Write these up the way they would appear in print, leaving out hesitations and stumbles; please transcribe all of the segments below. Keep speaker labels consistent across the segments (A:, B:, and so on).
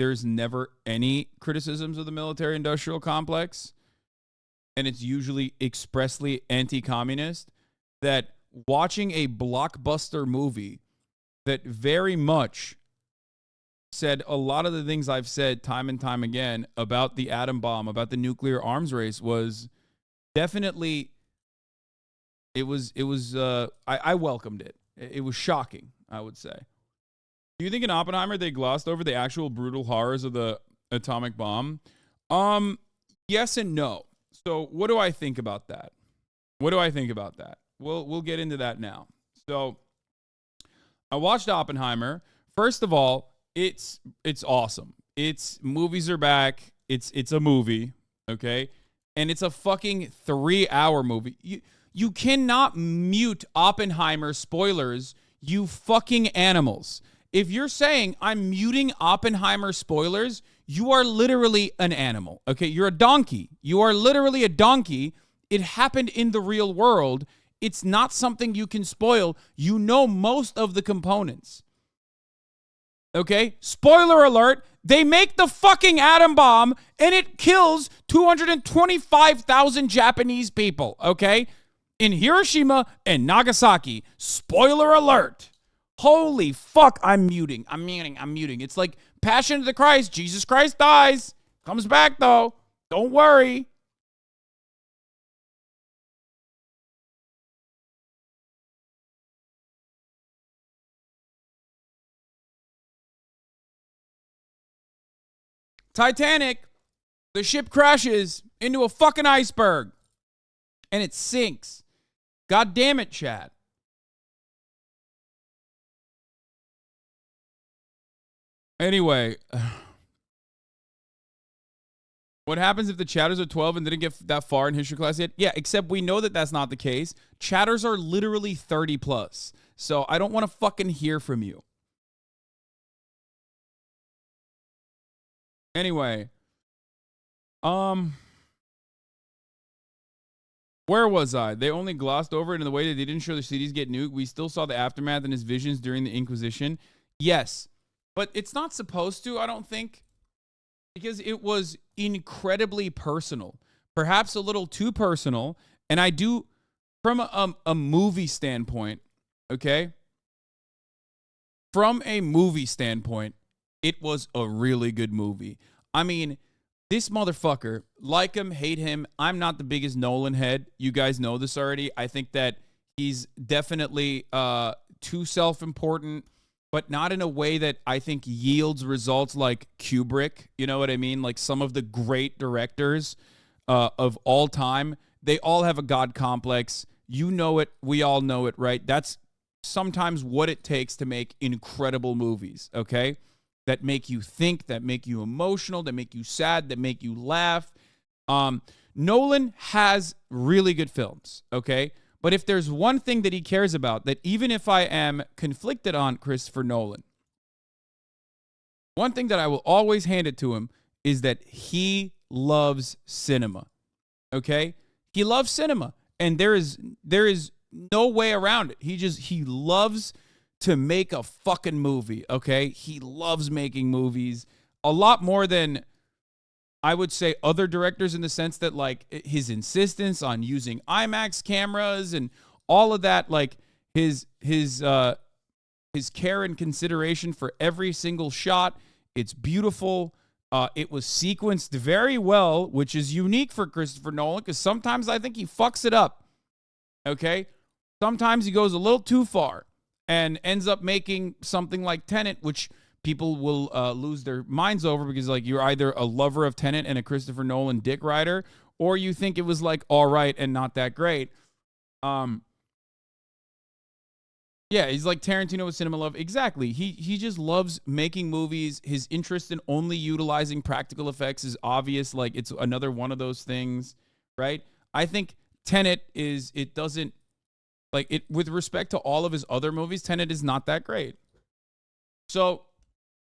A: there's never any criticisms of the military-industrial complex, and it's usually expressly anti-communist, that watching a blockbuster movie that very much said a lot of the things I've said time and time again about the atom bomb, about the nuclear arms race, was definitely, I welcomed it. It was shocking, I would say. Do you think in Oppenheimer they glossed over the actual brutal horrors of the atomic bomb? Yes and no. So what do I think about that? We'll get into that now. So I watched Oppenheimer. First of all, it's awesome. Movies are back. It's a movie, okay? And it's a fucking 3-hour movie. You cannot mute Oppenheimer spoilers, you fucking animals. If you're saying I'm muting Oppenheimer spoilers, you are literally an animal, okay? You're a donkey. You are literally a donkey. It happened in the real world. It's not something you can spoil. You know most of the components. Okay? Spoiler alert, they make the fucking atom bomb and it kills 225,000 Japanese people, okay? In Hiroshima and Nagasaki. Spoiler alert. Holy fuck, I'm muting. It's like Passion of the Christ. Jesus Christ dies. Comes back though. Don't worry. Titanic, the ship crashes into a fucking iceberg and it sinks. God damn it, Chad. Anyway, what happens if the chatters are 12 and didn't get that far in history class yet? Yeah, except we know that that's not the case. Chatters are literally 30 plus. So I don't want to fucking hear from you. Anyway, where was I? They only glossed over it in the way that they didn't show the cities get nuked. We still saw the aftermath and his visions during the Inquisition. Yes, but it's not supposed to, I don't think, because it was incredibly personal, perhaps a little too personal. And I do, from a movie standpoint, okay? From a movie standpoint, it was a really good movie. I mean, this motherfucker, like him, hate him, I'm not the biggest Nolan head. You guys know this already. I think that he's definitely too self-important, but not in a way that I think yields results like Kubrick. You know what I mean? Like some of the great directors of all time, they all have a God complex. You know it. We all know it, right? That's sometimes what it takes to make incredible movies, okay? That make you think, that make you emotional, that make you sad, that make you laugh. Nolan has really good films, okay? But if there's one thing that he cares about, that even if I am conflicted on Christopher Nolan, one thing that I will always hand it to him is that he loves cinema, okay? He loves cinema, and there is no way around it. He loves to make a fucking movie, okay? He loves making movies a lot more than I would say other directors, in the sense that like his insistence on using IMAX cameras and all of that, like his care and consideration for every single shot. It's beautiful. It was sequenced very well, which is unique for Christopher Nolan, because sometimes I think he fucks it up, okay? Sometimes he goes a little too far and ends up making something like Tenet, which people will lose their minds over, because like you're either a lover of Tenet and a Christopher Nolan dick rider, or you think it was like all right and not that great. Yeah, he's like Tarantino with cinema love. Exactly. He just loves making movies. His interest in only utilizing practical effects is obvious. Like it's another one of those things, right? I think Tenet doesn't, like it, with respect to all of his other movies, Tenet is not that great. So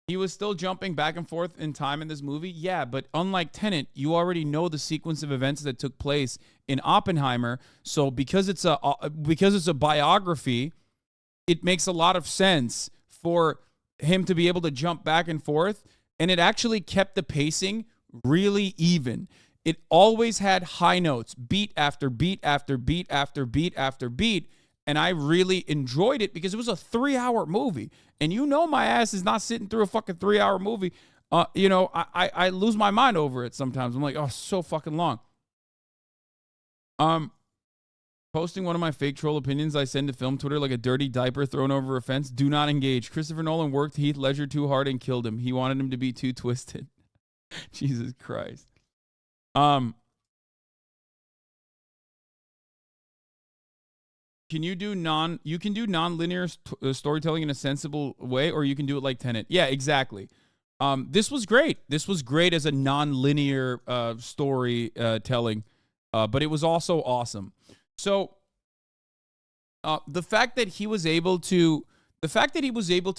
A: he was still jumping back and forth in time in this movie. Yeah, but unlike Tenet, you already know the sequence of events that took place in Oppenheimer. So because it's a biography, it makes a lot of sense for him to be able to jump back and forth and it actually kept the pacing really even. It always had high notes, beat after beat after beat after beat after beat. And I really enjoyed it because it was a 3-hour movie. And you know my ass is not sitting through a fucking 3-hour movie. I lose my mind over it sometimes. I'm like, oh, so fucking long. Posting one of my fake troll opinions I send to film Twitter like a dirty diaper thrown over a fence. Do not engage. Christopher Nolan worked Heath Ledger too hard and killed him. He wanted him to be too twisted. Jesus Christ. Can you do non-linear storytelling in a sensible way, or you can do it like Tenet? Yeah, exactly. This was great. This was great as a non-linear story telling, but it was also awesome. So the fact that he was able to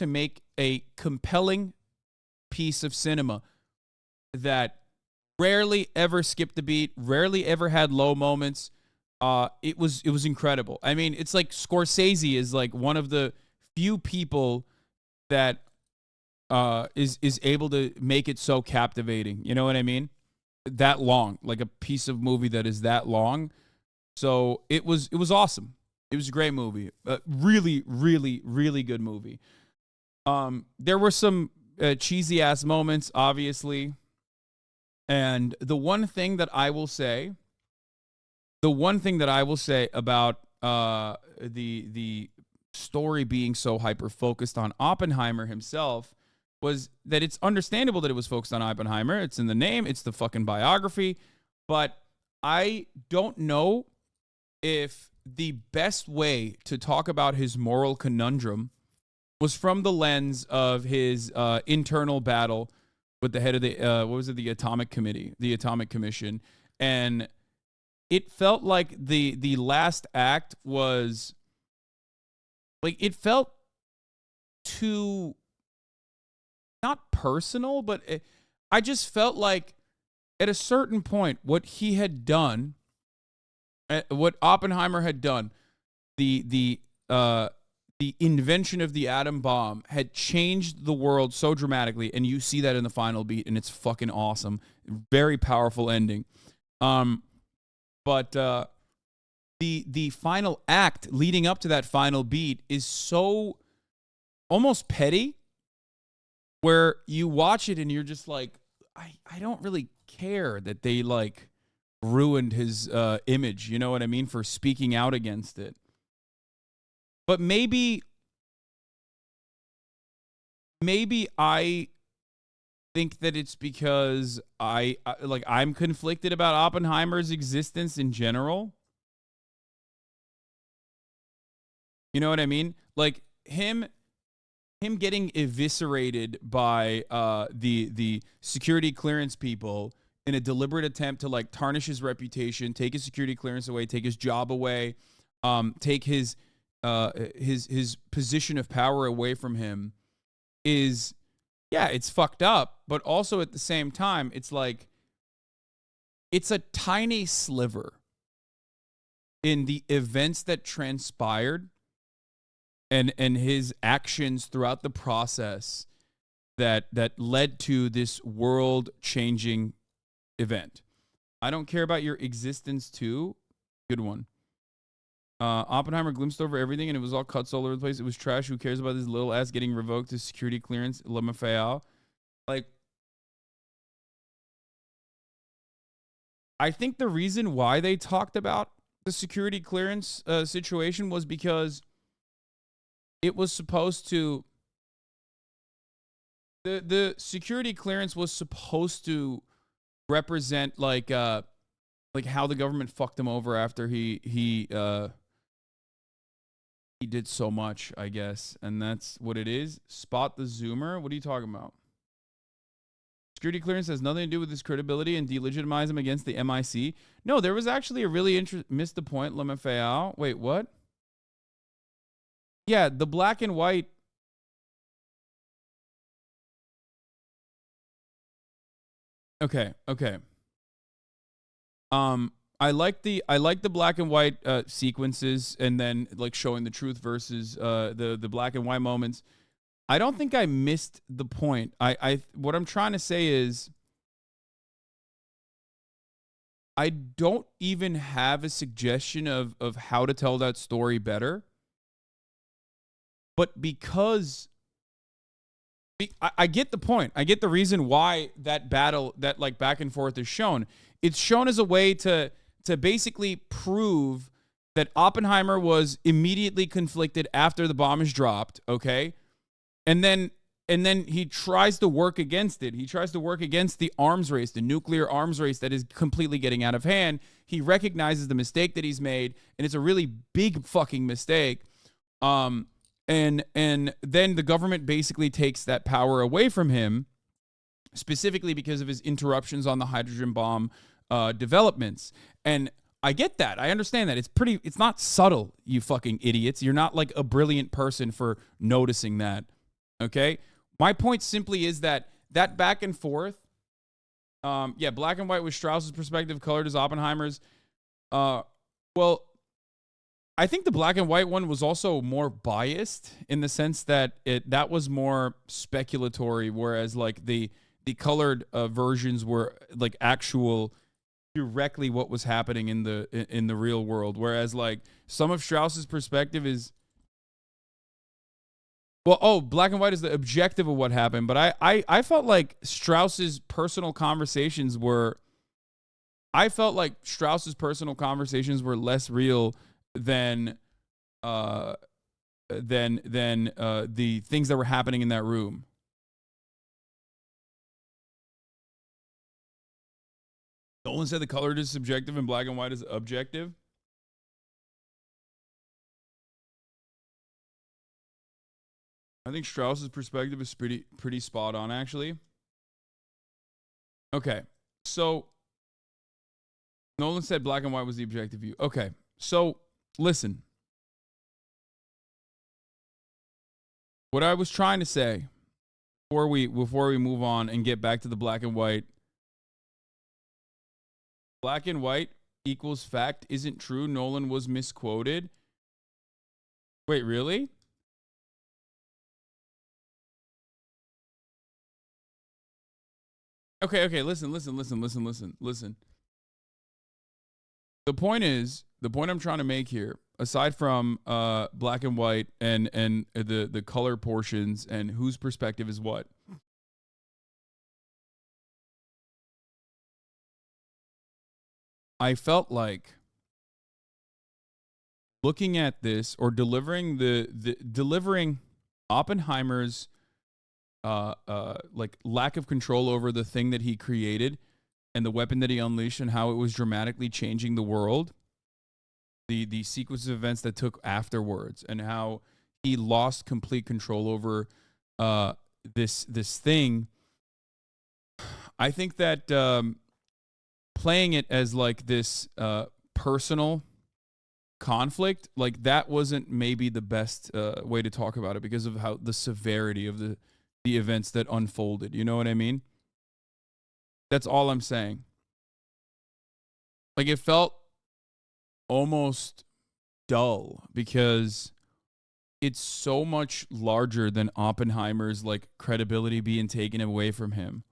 A: make a compelling piece of cinema that rarely ever skipped a beat, rarely ever had low moments. It was incredible. I mean, it's like Scorsese is like one of the few people that is able to make it so captivating. You know what I mean? That long, like a piece of movie that is that long. So it was awesome. It was a great movie. Really, really, really good movie. There were some cheesy ass moments, obviously. And the one thing that I will say about the story being so hyper focused on Oppenheimer himself was that it's understandable that it was focused on Oppenheimer. It's in the name. It's the fucking biography. But I don't know if the best way to talk about his moral conundrum was from the lens of his internal battle with the head of the the Atomic Commission, and it felt like the last act was like, it felt too not personal, but I just felt like at a certain point what he had done, what Oppenheimer had done, the invention of the atom bomb had changed the world so dramatically, and you see that in the final beat, and it's fucking awesome. Very powerful ending. But the final act leading up to that final beat is so almost petty, where you watch it and you're just like, I don't really care that they like ruined his image, you know what I mean, for speaking out against it. But maybe I think that it's because I'm conflicted about Oppenheimer's existence in general. You know what I mean? Like him getting eviscerated by the security clearance people in a deliberate attempt to like tarnish his reputation, take his security clearance away, take his job away, take his position of power away from him is, yeah, it's fucked up, but also at the same time, it's like, it's a tiny sliver in the events that transpired and his actions throughout the process that led to this world-changing event. I don't care about your existence too. Good one. Oppenheimer glimpsed over everything, and it was all cuts all over the place. It was trash. Who cares about this little ass getting revoked his security clearance? LeMaFayal. Like, I think the reason why they talked about the security clearance situation was because it was supposed to... The security clearance was supposed to represent like how the government fucked him over after he did so much, I guess, and that's what it is. Spot the Zoomer. What are you talking about? Security clearance has nothing to do with his credibility and delegitimize him against the MIC. No, there was actually a really missed the point, LeMaFayal. Wait, what? Yeah, the black and white. Okay. I like the black and white sequences, and then like showing the truth versus the black and white moments. I don't think I missed the point. What I'm trying to say is I don't even have a suggestion of how to tell that story better. But because I get the point. I get the reason why that battle, that like back and forth is shown. It's shown as a way to basically prove that Oppenheimer was immediately conflicted after the bomb is dropped, okay? And then he tries to work against it. He tries to work against the arms race, the nuclear arms race that is completely getting out of hand. He recognizes the mistake that he's made, and it's a really big fucking mistake. And then the government basically takes that power away from him, specifically because of his interruptions on the hydrogen bomb developments. And I get that. I understand that. It's not subtle, you fucking idiots. You're not like a brilliant person for noticing that. Okay? My point simply is that back and forth, black and white was Strauss's perspective, colored as Oppenheimer's. Well, I think the black and white one was also more biased in the sense that that was more speculatory, whereas like the colored versions were like actual directly what was happening in the real world. Whereas like some of Strauss's perspective is, black and white is the objective of what happened. But I felt like Strauss's personal conversations were less real than the things that were happening in that room. Nolan said the color is subjective and black and white is objective. I think Strauss's perspective is pretty spot on, actually. Okay, so Nolan said black and white was the objective view. Okay, so listen. What I was trying to say before we move on and get back to the black and white equals fact isn't true. Nolan was misquoted. Wait, really? Okay, listen. The point I'm trying to make here, aside from black and white and the color portions and whose perspective is what, I felt like looking at this or delivering delivering Oppenheimer's like lack of control over the thing that he created and the weapon that he unleashed and how it was dramatically changing the world, the sequence of events that took afterwards, and how he lost complete control over this thing. I think that playing it as like this personal conflict, like that wasn't maybe the best way to talk about it because of how the severity of the events that unfolded. You know what I mean? That's all I'm saying. Like it felt almost dull because it's so much larger than Oppenheimer's like credibility being taken away from him.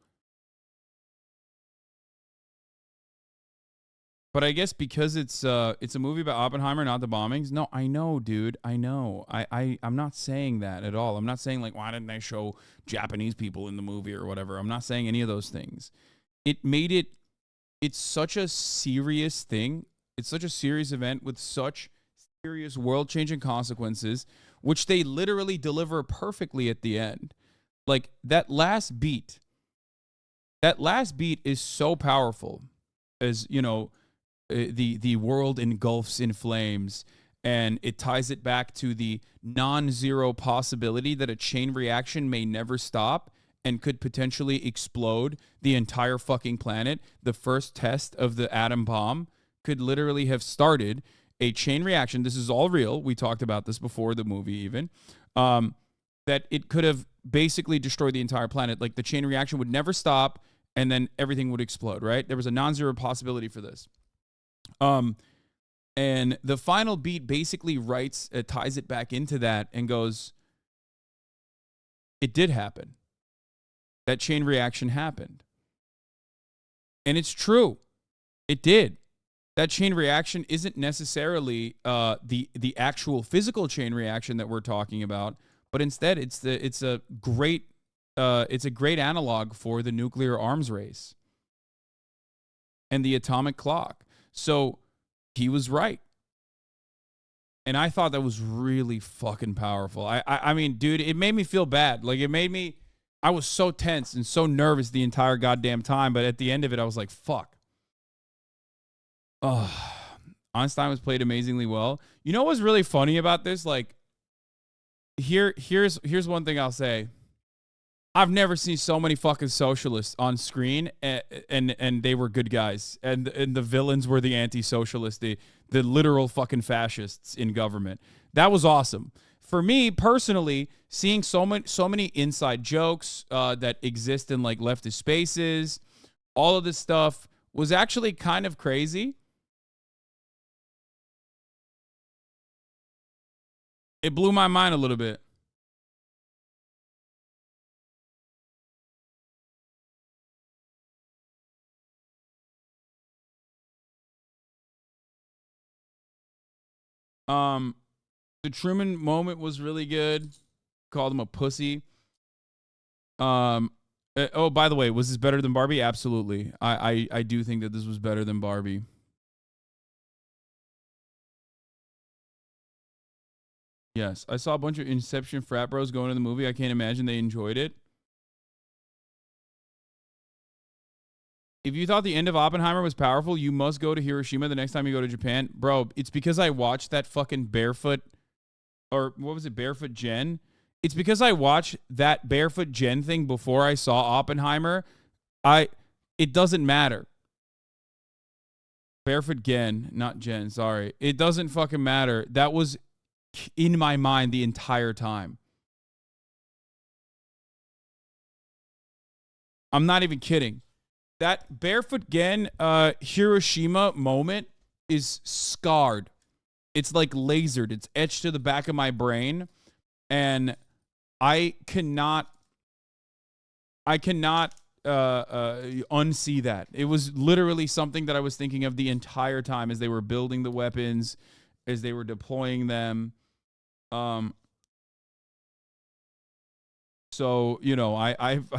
A: But I guess because it's a movie about Oppenheimer, not the bombings. No, I know, dude. I know. I'm not saying that at all. I'm not saying like, why didn't they show Japanese people in the movie or whatever. I'm not saying any of those things. It's such a serious thing. It's such a serious event with such serious world-changing consequences, which they literally deliver perfectly at the end. Like that last beat is so powerful, as you know. The world engulfs in flames, and it ties it back to the non-zero possibility that a chain reaction may never stop and could potentially explode the entire fucking planet. The first test of the atom bomb could literally have started a chain reaction. This is all real. We talked about this before the movie even. That it could have basically destroyed the entire planet. Like the chain reaction would never stop, and then everything would explode, right? There was a non-zero possibility for this. And the final beat basically ties it back into that and goes, It did happen. That chain reaction happened. And it's true. It did. That chain reaction isn't necessarily the actual physical chain reaction that we're talking about, but instead it's a great analog for the nuclear arms race and the atomic clock. So he was right. And I thought that was really fucking powerful. I mean, dude, it made me feel bad. Like, I was so tense and so nervous the entire goddamn time. But at the end of it, I was like, fuck. Oh, Einstein was played amazingly well. You know what's really funny about this? Like, here's one thing I'll say. I've never seen so many fucking socialists on screen, and they were good guys, and the villains were the anti-socialists, the literal fucking fascists in government. That was awesome. For me personally, seeing so many inside jokes that exist in like leftist spaces, all of this stuff was actually kind of crazy. It blew my mind a little bit. The Truman moment was really good. Called him a pussy. Oh, by the way, was this better than Barbie? Absolutely. I do think that this was better than Barbie. Yes, I saw a bunch of Inception frat bros going to the movie. I can't imagine they enjoyed it. If you thought the end of Oppenheimer was powerful, you must go to Hiroshima the next time you go to Japan. Bro, it's because I watched that fucking Barefoot, or what was it, Barefoot Jen? It's because I watched that Barefoot Jen thing before I saw Oppenheimer. It doesn't matter. Barefoot Gen, not Jen, sorry. It doesn't fucking matter. That was in my mind the entire time. I'm not even kidding. That Barefoot Gen Hiroshima moment is scarred. It's like lasered. It's etched to the back of my brain. And I cannot unsee that. It was literally something that I was thinking of the entire time as they were building the weapons, as they were deploying them. So, you know, I've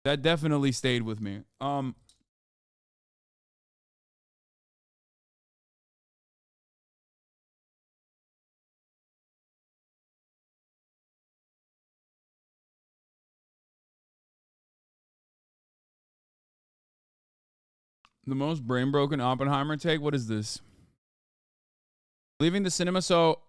A: that definitely stayed with me. The most brain-broken Oppenheimer take? What is this? Leaving the cinema so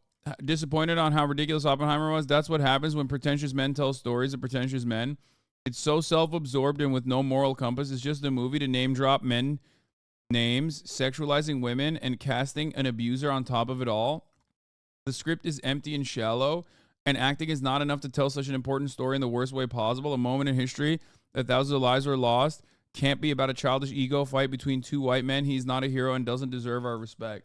A: disappointed on how ridiculous Oppenheimer was? That's what happens when pretentious men tell stories of pretentious men. It's so self-absorbed and with no moral compass. It's just a movie to name-drop men names, sexualizing women, and casting an abuser on top of it all. The script is empty and shallow, and acting is not enough to tell such an important story in the worst way possible. A moment in history that thousands of lives were lost can't be about a childish ego fight between two white men. He's not a hero and doesn't deserve our respect.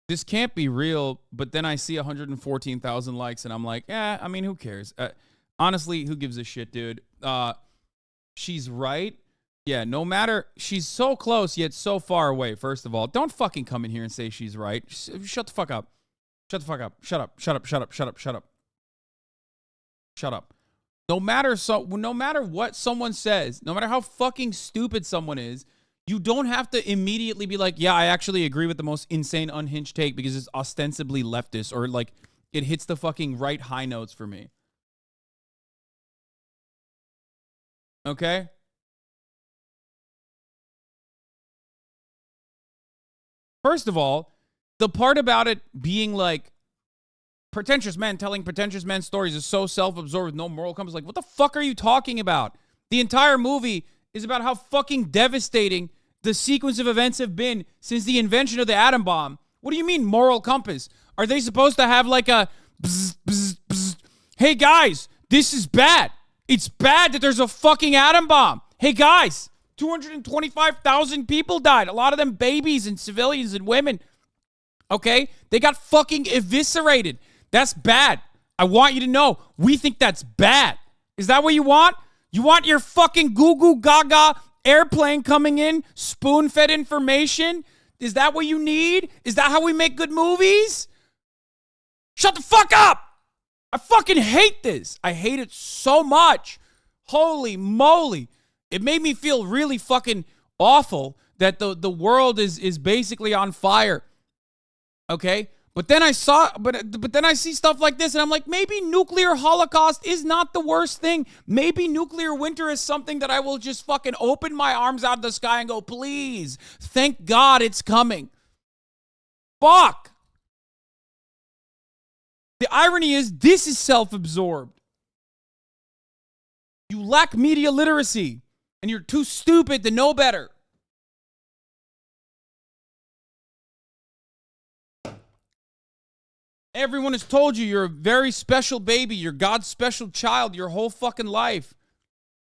A: This can't be real, but then I see 114,000 likes, and I'm like, yeah, I mean, who cares? Honestly, who gives a shit, dude? She's right. Yeah, no matter, she's so close, yet so far away, first of all. Don't fucking come in here and say she's right. Shut the fuck up. Shut the fuck up. Shut up. Shut up. Shut up. Shut up. Shut up. Shut up. No matter what someone says, no matter how fucking stupid someone is, you don't have to immediately be like, yeah, I actually agree with the most insane unhinged take because it's ostensibly leftist or like it hits the fucking right high notes for me. Okay? First of all, the part about it being like pretentious men telling pretentious men stories is so self-absorbed with no moral compass. Like, what the fuck are you talking about? The entire movie is about how fucking devastating the sequence of events have been since the invention of the atom bomb. What do you mean moral compass? Are they supposed to have like a bzz, bzz, bzz? Hey guys, this is bad. It's bad that there's a fucking atom bomb. Hey guys, 225,000 people died. A lot of them babies and civilians and women. Okay? They got fucking eviscerated. That's bad. I want you to know. We think that's bad. Is that what you want? You want your fucking goo goo gaga airplane coming in, spoon-fed information? Is that what you need? Is that how we make good movies? Shut the fuck up! I fucking hate this. I hate it so much. Holy moly. It made me feel really fucking awful that the world is basically on fire. Okay? But then I see stuff like this and I'm like, maybe nuclear holocaust is not the worst thing. Maybe nuclear winter is something that I will just fucking open my arms out of the sky and go, please, thank God it's coming. Fuck. The irony is this is self-absorbed. You lack media literacy and you're too stupid to know better. Everyone has told you you're a very special baby. You're God's special child your whole fucking life.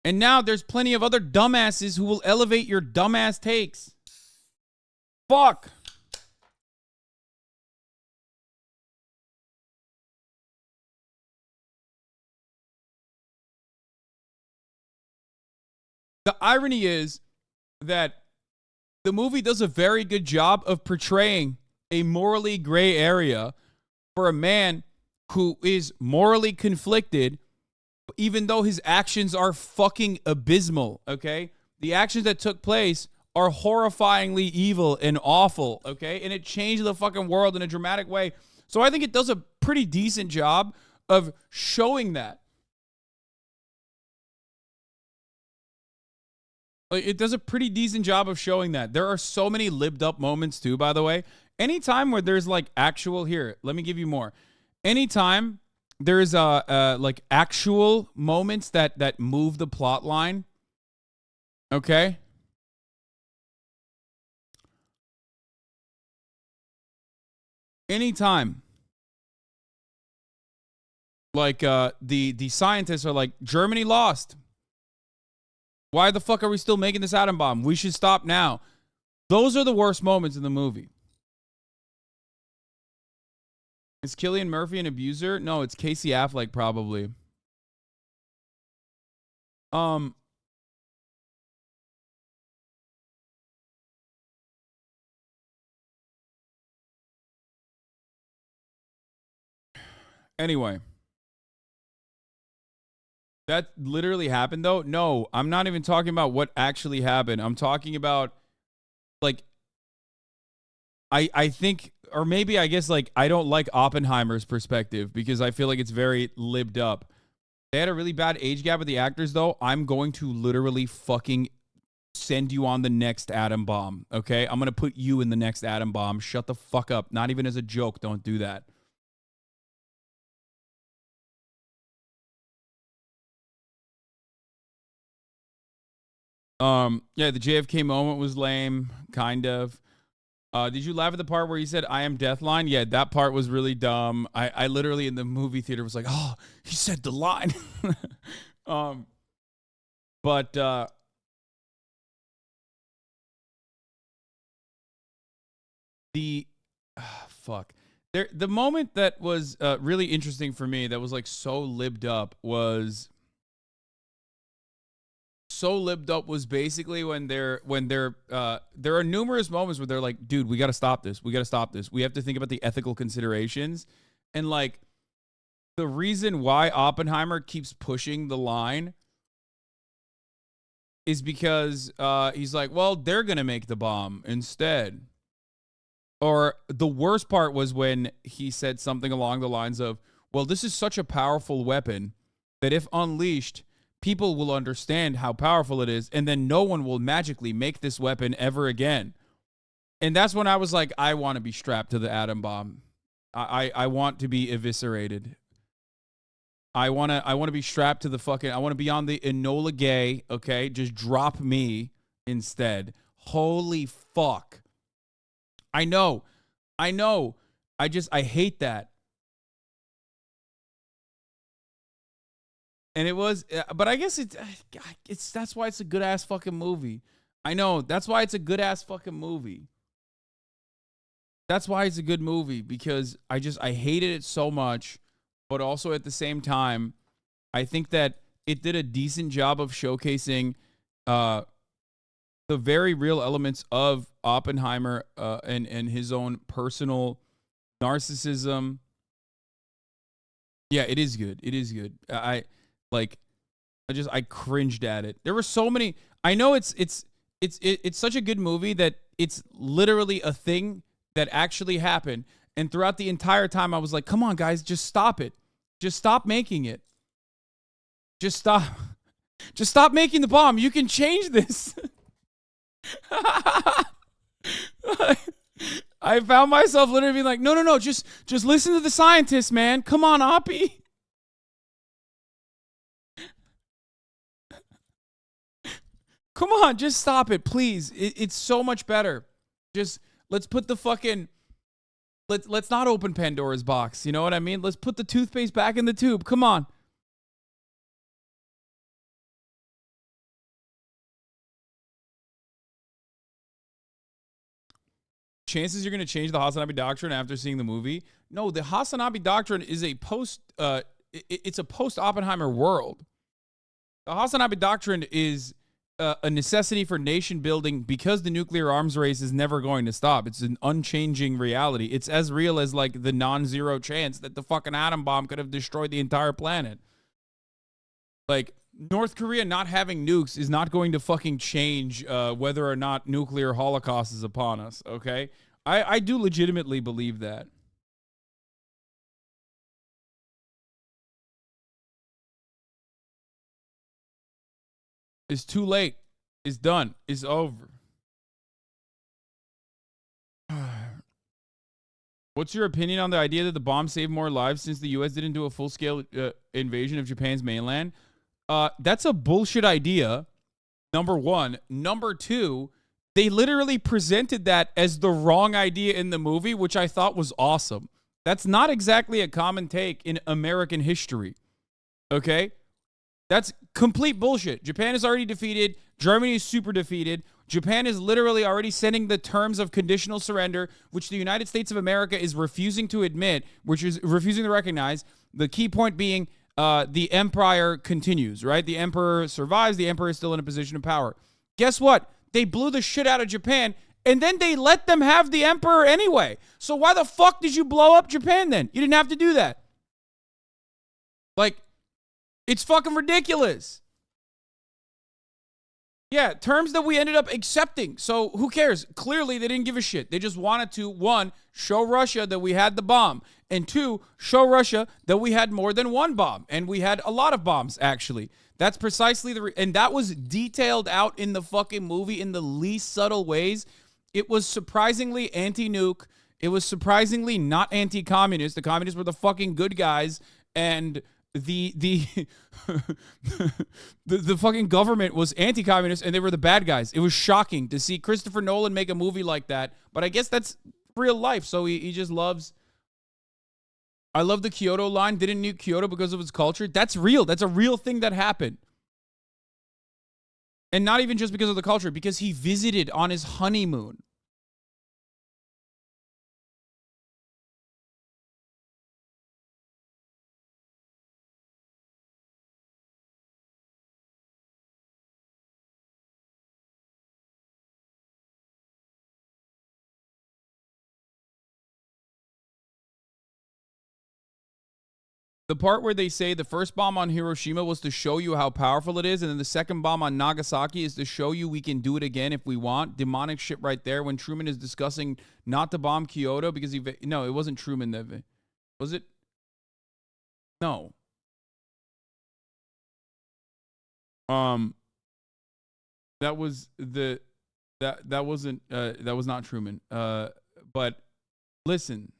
A: And now there's plenty of other dumbasses who will elevate your dumbass takes. Fuck. The irony is that the movie does a very good job of portraying a morally gray area for a man who is morally conflicted, even though his actions are fucking abysmal, okay? The actions that took place are horrifyingly evil and awful, okay? And it changed the fucking world in a dramatic way. So I think it does a pretty decent job of showing that. It does a pretty decent job of showing that. There are so many libbed up moments too, by the way. Anytime where there's like actual, here, let me give you more. Anytime there's like actual moments that move the plot line, okay? Anytime. Like the scientists are like, Germany lost. Why the fuck are we still making this atom bomb? We should stop now. Those are the worst moments in the movie. Is Cillian Murphy an abuser? No, it's Casey Affleck probably. Anyway. That literally happened though? No, I'm not even talking about what actually happened. I'm talking about like I think, or maybe I guess like I don't like Oppenheimer's perspective because I feel like it's very libbed up. They had a really bad age gap with the actors though. I'm going to literally fucking send you on the next atom bomb, okay? I'm going to put you in the next atom bomb. Shut the fuck up. Not even as a joke. Don't do that. Yeah, the JFK moment was lame, kind of. Did you laugh at the part where he said, I am death line? Yeah, that part was really dumb. I literally in the movie theater was like, oh, he said the line. But fuck. The moment that was really interesting for me that was like so libbed up was basically when there are numerous moments where they're like, dude, we got to stop this. We have to think about the ethical considerations. And like the reason why Oppenheimer keeps pushing the line is because he's like, well, they're going to make the bomb instead. Or the worst part was when he said something along the lines of, well, this is such a powerful weapon that if unleashed, people will understand how powerful it is, and then no one will magically make this weapon ever again. And that's when I was like, I want to be strapped to the atom bomb. I want to be eviscerated. I want to be strapped to the fucking, I want to be on the Enola Gay, okay? Just drop me instead. Holy fuck. I know. I hate that. And it was, but I guess it's that's why it's a good ass fucking movie. I know, that's why it's a good ass fucking movie. That's why it's a good movie, because I hated it so much, but also at the same time, I think that it did a decent job of showcasing uh, the very real elements of Oppenheimer and his own personal narcissism. Yeah, it is good. It is good. Like I cringed at it. There were so many. I know it's such a good movie that it's literally a thing that actually happened. And throughout the entire time, I was like, "Come on, guys, just stop it. Just stop making it. Just stop. Just stop making the bomb. You can change this." I found myself literally being like, no, just listen to the scientists, man. Come on, Oppie. Come on, just stop it, please. It's so much better. Just let's put the fucking let's not open Pandora's box. You know what I mean? Let's put the toothpaste back in the tube. Come on. Chances you're going to change the Hasanabi doctrine after seeing the movie? No, the Hasanabi doctrine is a it's a post Oppenheimer world. The Hasanabi doctrine is a necessity for nation building because the nuclear arms race is never going to stop. It's an unchanging reality. It's as real as like the non-zero chance that the fucking atom bomb could have destroyed the entire planet. Like, North Korea not having nukes is not going to fucking change whether or not nuclear holocaust is upon us, okay? I do legitimately believe that. It's too late. It's done. It's over. What's your opinion on the idea that the bomb saved more lives since the U.S. didn't do a full-scale invasion of Japan's mainland? That's a bullshit idea, number one. Number two, they literally presented that as the wrong idea in the movie, which I thought was awesome. That's not exactly a common take in American history, okay? That's complete bullshit. Japan is already defeated. Germany is super defeated. Japan is literally already sending the terms of conditional surrender, which the United States of America is refusing to admit, which is refusing to recognize. The key point being the empire continues, right? The emperor survives. The emperor is still in a position of power. Guess what? They blew the shit out of Japan, and then they let them have the emperor anyway. So why the fuck did you blow up Japan then? You didn't have to do that. Like, it's fucking ridiculous. Yeah, terms that we ended up accepting. So who cares? Clearly, they didn't give a shit. They just wanted to, one, show Russia that we had the bomb. And two, show Russia that we had more than one bomb. And we had a lot of bombs, actually. That's precisely and that was detailed out in the fucking movie in the least subtle ways. It was surprisingly anti-nuke. It was surprisingly not anti-communist. The communists were the fucking good guys. And the fucking government was anti-communist and they were the bad guys. It was shocking to see Christopher Nolan make a movie like that, but I guess that's real life. So he just loves. I love the Kyoto line. Didn't nuke Kyoto because of its culture. That's real. That's a real thing that happened. And not even just because of the culture, because he visited on his honeymoon. The part where they say the first bomb on Hiroshima was to show you how powerful it is, and then the second bomb on Nagasaki is to show you we can do it again if we want. Demonic shit right there when Truman is discussing not to bomb Kyoto because no, it wasn't Truman that was it? No. That was that wasn't that was not Truman. But listen.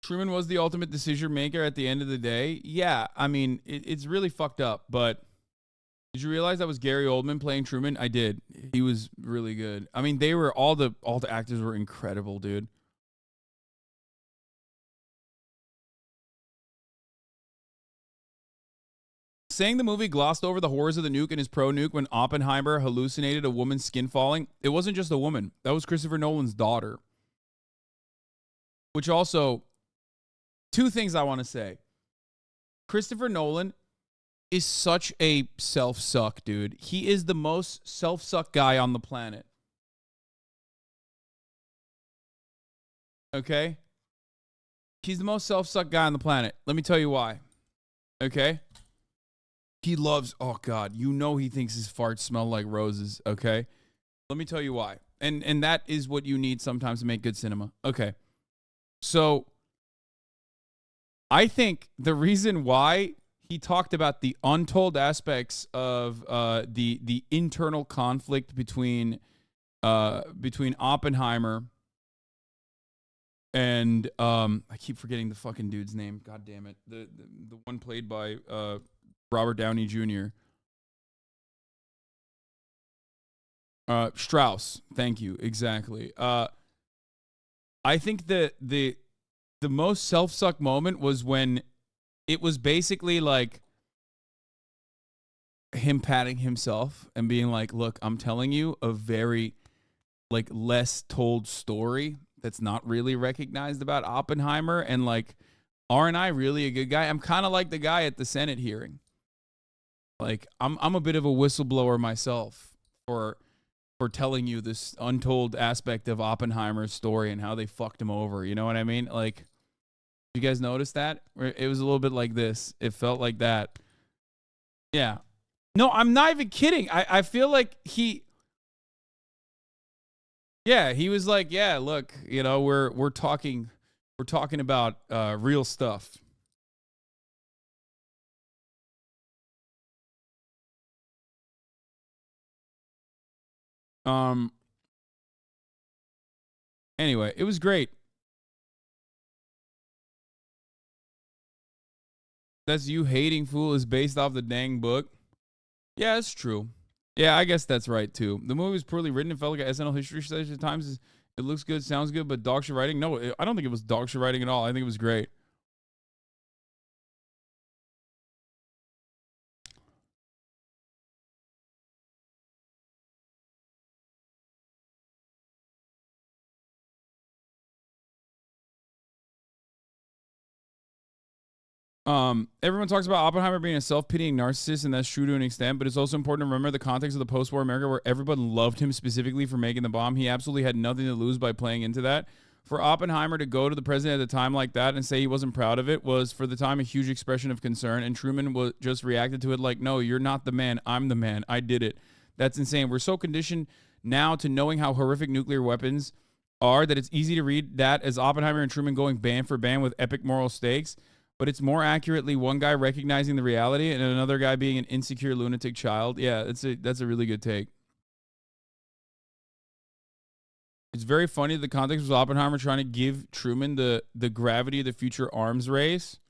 A: Truman was the ultimate decision maker at the end of the day. Yeah, I mean, it's really fucked up, but did you realize that was Gary Oldman playing Truman? I did. He was really good. I mean, they were all the actors were incredible, dude. saying the movie glossed over the horrors of the nuke and is pro-nuke when Oppenheimer hallucinated a woman's skin falling. It wasn't just a woman. That was Christopher Nolan's daughter. Which also, two things I want to say. Christopher Nolan is such a self-suck, dude. He is the most self-suck guy on the planet. Okay? He's the most self-suck guy on the planet. Let me tell you why. Okay? He loves, oh God, you know he thinks his farts smell like roses, okay? Let me tell you why. And that is what you need sometimes to make good cinema. Okay. So, I think the reason why he talked about the untold aspects of the internal conflict between Oppenheimer and I keep forgetting the fucking dude's name. God damn it. The one played by Robert Downey Jr. Strauss. Thank you. Exactly. I think that the most self-suck moment was when it was basically like him patting himself and being like, look, I'm telling you a very like less told story that's not really recognized about Oppenheimer. And like, aren't I really a good guy? I'm kind of like the guy at the Senate hearing. Like, I'm a bit of a whistleblower myself for telling you this untold aspect of Oppenheimer's story and how they fucked him over. You know what I mean? Like, you guys notice that? It was a little bit like this. It felt like that. Yeah. No, I'm not even kidding. I feel like he was like, yeah, look, you know, we're talking about real stuff. Anyway, it was great. That's you hating fool is based off the dang book. Yeah, it's true. Yeah, I guess that's right too. The movie was poorly written. It felt like an SNL history study at times. It looks good, sounds good, but dog shit writing. No, I don't think it was dog shit writing at all. I think it was great. Everyone talks about Oppenheimer being a self-pitying narcissist, and that's true to an extent, but it's also important to remember the context of the post-war America where everyone loved him specifically for making the bomb. He absolutely had nothing to lose by playing into that. For Oppenheimer to go to the president at the time like that and say he wasn't proud of it was, for the time, a huge expression of concern, and Truman just reacted to it like, no, you're not the man. I'm the man. I did it. That's insane. We're so conditioned now to knowing how horrific nuclear weapons are that it's easy to read that as Oppenheimer and Truman going band for band with epic moral stakes. But it's more accurately one guy recognizing the reality and another guy being an insecure lunatic child. Yeah, that's a really good take. It's very funny the context was Oppenheimer trying to give Truman the gravity of the future arms race.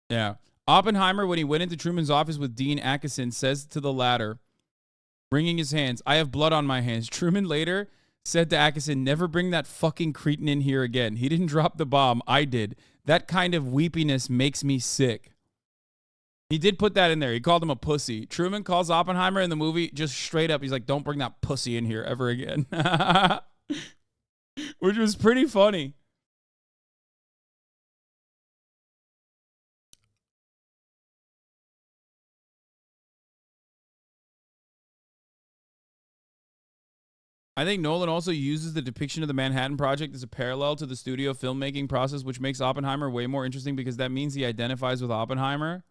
A: Yeah. Oppenheimer, when he went into Truman's office with Dean Acheson, says to the latter, wringing his hands, I have blood on my hands. Truman later said to Acheson, never bring that fucking cretin in here again. He didn't drop the bomb. I did. That kind of weepiness makes me sick. He did put that in there. He called him a pussy. Truman calls Oppenheimer in the movie just straight up. He's like, don't bring that pussy in here ever again. Which was pretty funny. I think Nolan also uses the depiction of the Manhattan Project as a parallel to the studio filmmaking process, which makes Oppenheimer way more interesting because that means he identifies with Oppenheimer.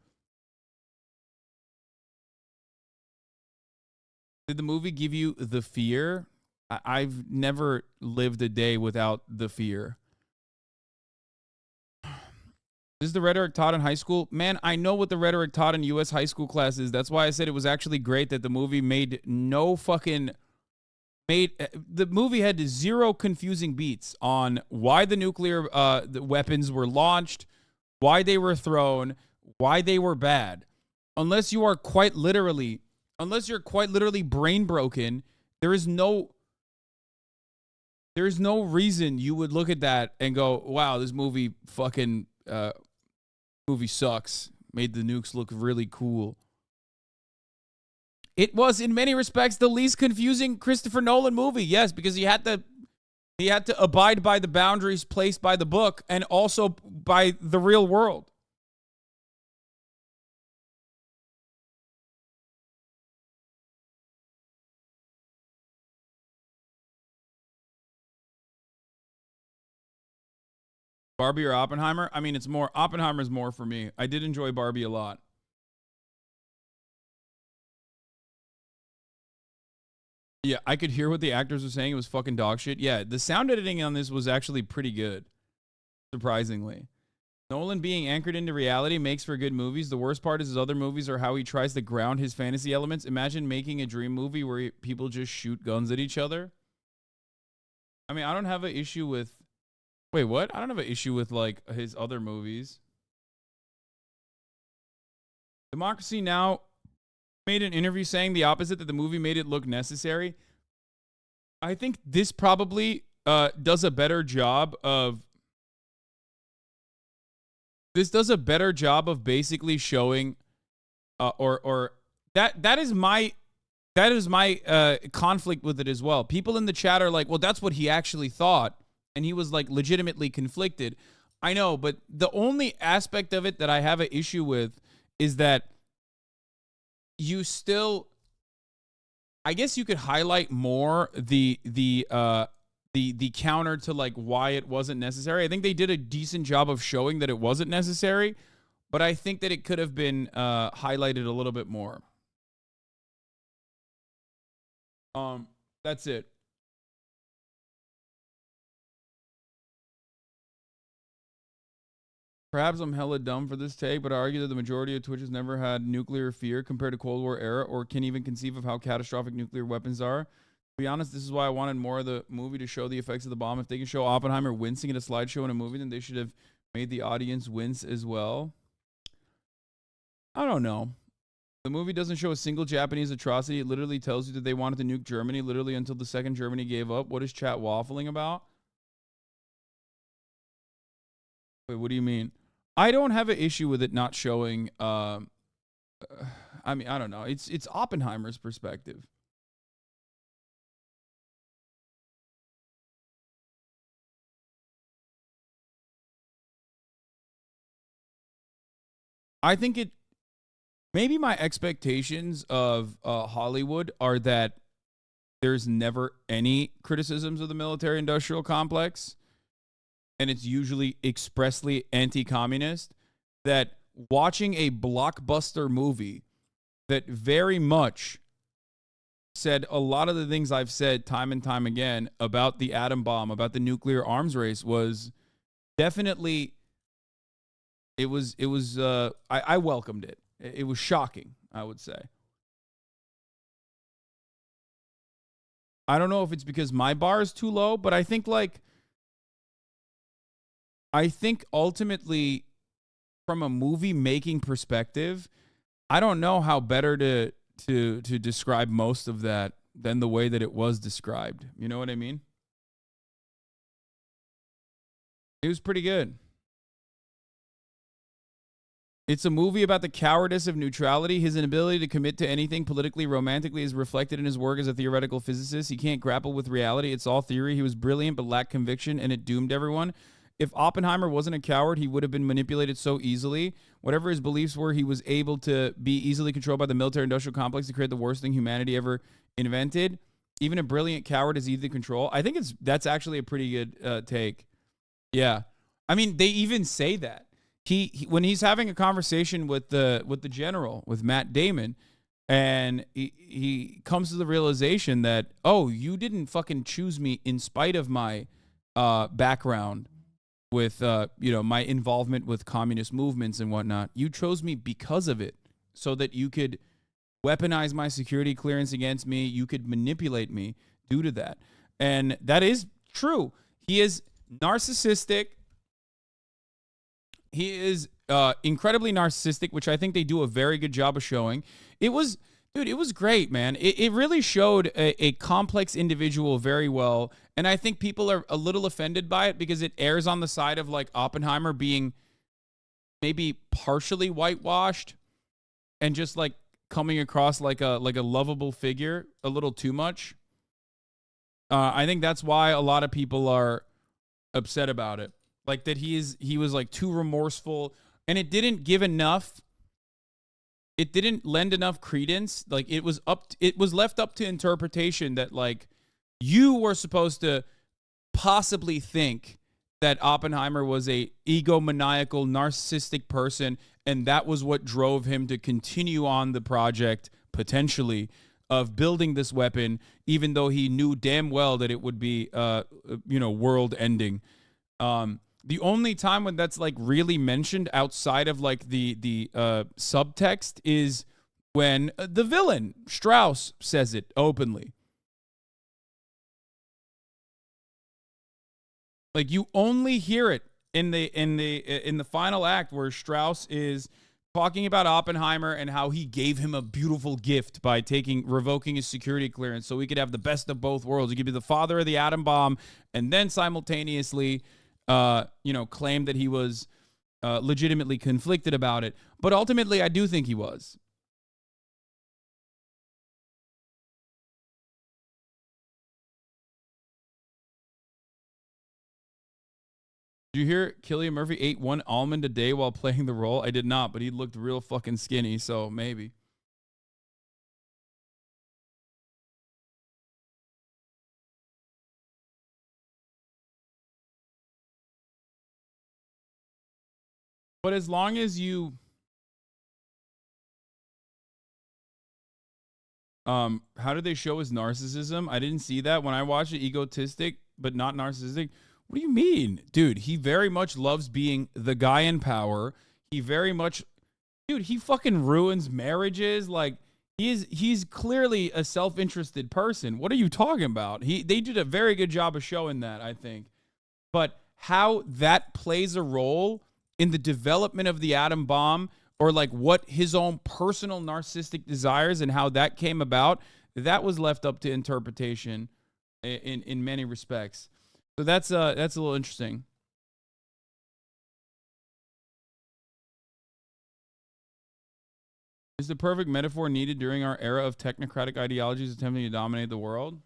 A: Did the movie give you the fear? I've never lived a day without the fear. This is the rhetoric taught in high school. Man, I know what the rhetoric taught in U.S. high school class is. That's why I said it was actually great that the movie made no fucking... the movie had zero confusing beats on why the nuclear the weapons were launched, why they were thrown, why they were bad. Unless you're quite literally brain broken, there is no reason you would look at that and go, wow, this movie fucking movie sucks. made the nukes look really cool. It was, in many respects, the least confusing Christopher Nolan movie. Yes, because he had to abide by the boundaries placed by the book and also by the real world. Barbie or Oppenheimer? I mean, it's more, Oppenheimer's more for me. I did enjoy Barbie a lot. Yeah, I could hear what the actors were saying. It was fucking dog shit. Yeah, the sound editing on this was actually pretty good, surprisingly. Nolan being anchored into reality makes for good movies. The worst part is his other movies are how he tries to ground his fantasy elements. Imagine making a dream movie where people just shoot guns at each other. I mean, I don't have an issue with... Wait, what? I don't have an issue with, like, his other movies. Democracy Now! Made an interview saying the opposite, that the movie made it look necessary. I think this probably does a better job of... This does a better job of basically showing... That is my conflict with it as well. People in the chat are like, well, that's what he actually thought. And he was like legitimately conflicted. I know, but the only aspect of it that I have an issue with is that you still, I guess you could highlight more the counter to like why it wasn't necessary. I think they did a decent job of showing that it wasn't necessary, but I think that it could have been highlighted a little bit more. That's it. Perhaps I'm hella dumb for this take, but I argue that the majority of Twitchers never had nuclear fear compared to Cold War era, or can even conceive of how catastrophic nuclear weapons are. To be honest, this is why I wanted more of the movie to show the effects of the bomb. If they can show Oppenheimer wincing at a slideshow in a movie, then they should have made the audience wince as well. I don't know. The movie doesn't show a single Japanese atrocity. It literally tells you that they wanted to nuke Germany, literally until the second Germany gave up. What is chat waffling about? Wait, what do you mean? I don't have an issue with it not showing. I mean, I don't know. It's Oppenheimer's perspective. I think it. Maybe my expectations of Hollywood are that there's never any criticisms of the military-industrial complex, and it's usually expressly anti-communist, that watching a blockbuster movie that very much said a lot of the things I've said time and time again about the atom bomb, about the nuclear arms race, was definitely, I welcomed it. It was shocking, I would say. I don't know if it's because my bar is too low, but I think ultimately, from a movie making perspective, I don't know how better to describe most of that than the way that it was described. You know what I mean? It was pretty good. It's a movie about the cowardice of neutrality. His inability to commit to anything politically, romantically is reflected in his work as a theoretical physicist. He can't grapple with reality. It's all theory. He was brilliant but lacked conviction, and it doomed everyone. If Oppenheimer wasn't a coward, he would have been manipulated so easily. Whatever his beliefs were, he was able to be easily controlled by the military-industrial complex to create the worst thing humanity ever invented. Even a brilliant coward is easy to control. I think that's actually a pretty good take. Yeah. I mean, they even say that. He when he's having a conversation with the general, with Matt Damon, and he comes to the realization that, oh, you didn't fucking choose me in spite of my background with my involvement with communist movements and whatnot. You chose me because of it, so that you could weaponize my security clearance against me. You could manipulate me due to that. And that is true. He is narcissistic. He is incredibly narcissistic, which I think they do a very good job of showing. It was great, man. It really showed a complex individual very well. And I think people are a little offended by it because it airs on the side of like Oppenheimer being maybe partially whitewashed and just like coming across like a lovable figure a little too much. I think that's why a lot of people are upset about it. Like that he was like too remorseful, and it didn't give enough. It didn't lend enough credence. Like it was left up to interpretation that like you were supposed to possibly think that Oppenheimer was a egomaniacal, narcissistic person, and that was what drove him to continue on the project, potentially, of building this weapon, even though he knew damn well that it would be, world-ending. The only time when that's like really mentioned outside of like the subtext is when the villain Strauss says it openly. Like you only hear it in the final act where Strauss is talking about Oppenheimer and how he gave him a beautiful gift by revoking his security clearance so he could have the best of both worlds. He could be the father of the atom bomb and then simultaneously claim that he was legitimately conflicted about it. But ultimately, I do think he was. Did you hear Cillian Murphy ate 1 almond a day while playing the role? I did not, but he looked real fucking skinny, so maybe. But as long as you how did they show his narcissism? I didn't see that. When I watched it, egotistic, but not narcissistic. What do you mean? Dude, he very much loves being the guy in power. He very much, dude, he fucking ruins marriages. Like, he's clearly a self-interested person. What are you talking about? They did a very good job of showing that, I think. But how that plays a role in the development of the atom bomb, or like what his own personal narcissistic desires and how that came about, that was left up to interpretation in many respects. So that's a little interesting. Is the perfect metaphor needed during our era of technocratic ideologies attempting to dominate the world?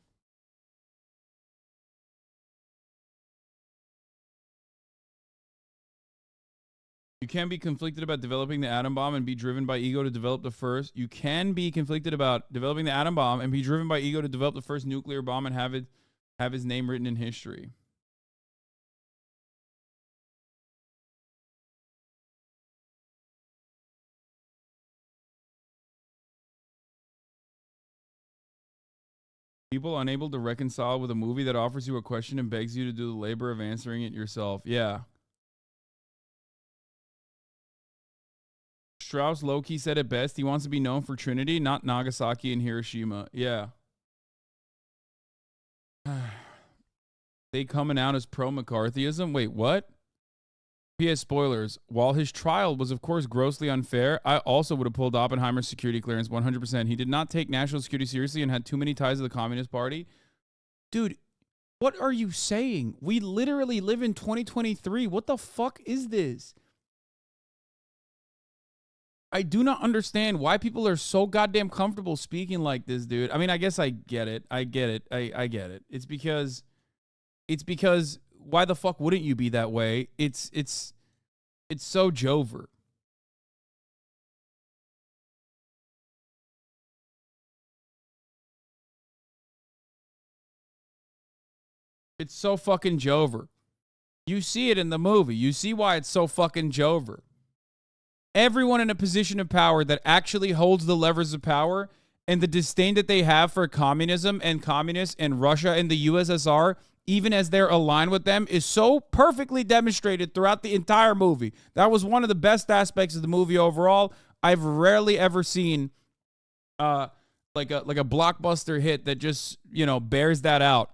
A: You can be conflicted about developing the atom bomb and be driven by ego to develop the first. You can be conflicted about developing the atom bomb and be driven by ego to develop the first nuclear bomb and have his name written in history. People unable to reconcile with a movie that offers you a question and begs you to do the labor of answering it yourself. Yeah. Strauss low-key said it best. He wants to be known for Trinity, not Nagasaki and Hiroshima. Yeah. They coming out as pro-McCarthyism? Wait, what? P.S. Spoilers. While his trial was, of course, grossly unfair, I also would have pulled Oppenheimer's security clearance 100%. He did not take national security seriously and had too many ties to the Communist Party. Dude, what are you saying? We literally live in 2023. What the fuck is this? I do not understand why people are so goddamn comfortable speaking like this, dude. I mean, I guess I get it. I get it. I get it. It's because why the fuck wouldn't you be that way? It's so Jover. It's so fucking Jover. You see it in the movie. You see why it's so fucking Jover. Everyone in a position of power that actually holds the levers of power and the disdain that they have for communism and communists and Russia and the USSR, even as they're aligned with them, is so perfectly demonstrated throughout the entire movie. That was one of the best aspects of the movie overall. I've rarely ever seen like a blockbuster hit that just, bears that out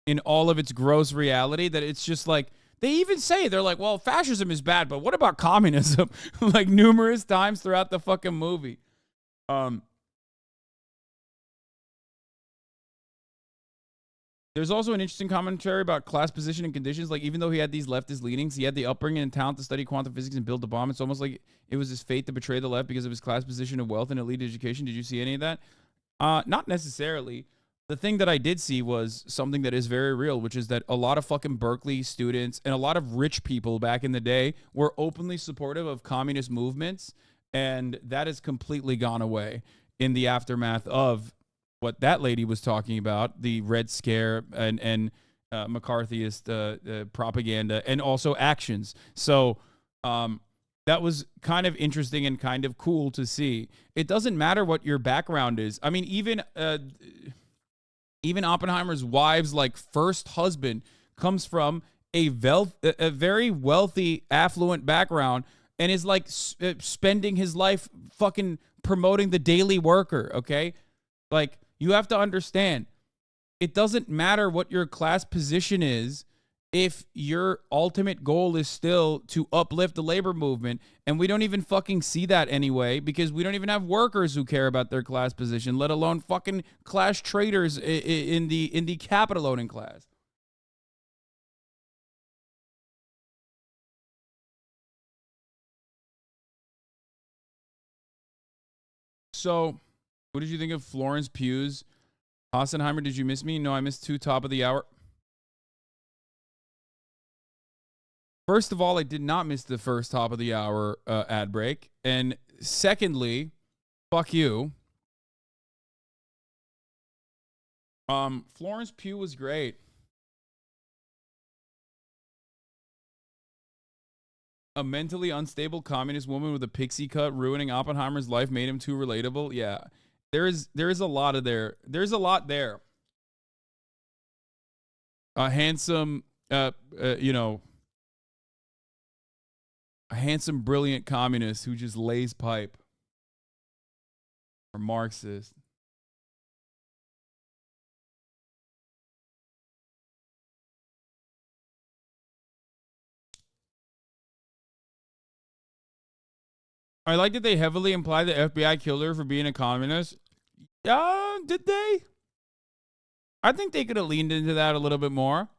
A: in all of its gross reality, that it's just like, they even say, they're like, well, fascism is bad, but what about communism? Like numerous times throughout the fucking movie. There's also an interesting commentary about class position and conditions. Like, even though he had these leftist leanings, he had the upbringing and talent to study quantum physics and build the bomb. It's almost like it was his fate to betray the left because of his class position of wealth and elite education. Did you see any of that? Not necessarily. The thing that I did see was something that is very real, which is that a lot of fucking Berkeley students and a lot of rich people back in the day were openly supportive of communist movements, and that has completely gone away in the aftermath of what that lady was talking about, the Red Scare and McCarthyist propaganda and also actions. So that was kind of interesting and kind of cool to see. It doesn't matter what your background is. I mean, even Oppenheimer's wife's like first husband comes from a very wealthy, affluent background and is like spending his life fucking promoting the Daily Worker. Okay, like, you have to understand, it doesn't matter what your class position is if your ultimate goal is still to uplift the labor movement. And we don't even fucking see that anyway, because we don't even have workers who care about their class position, let alone fucking class traders in the capital owning class. So, what did you think of Florence Pugh's Hassanheimer? Did you miss me? No, I missed 2 top of the hour. First of all, I did not miss the first top of the hour ad break. And secondly, fuck you. Florence Pugh was great. A mentally unstable communist woman with a pixie cut ruining Oppenheimer's life made him too relatable. Yeah. There is a lot of there. There's a lot there. A handsome you know, a handsome, brilliant communist who just lays pipe. Or Marxist. I like that they heavily imply the FBI killed her for being a communist. Did they? I think they could have leaned into that a little bit more.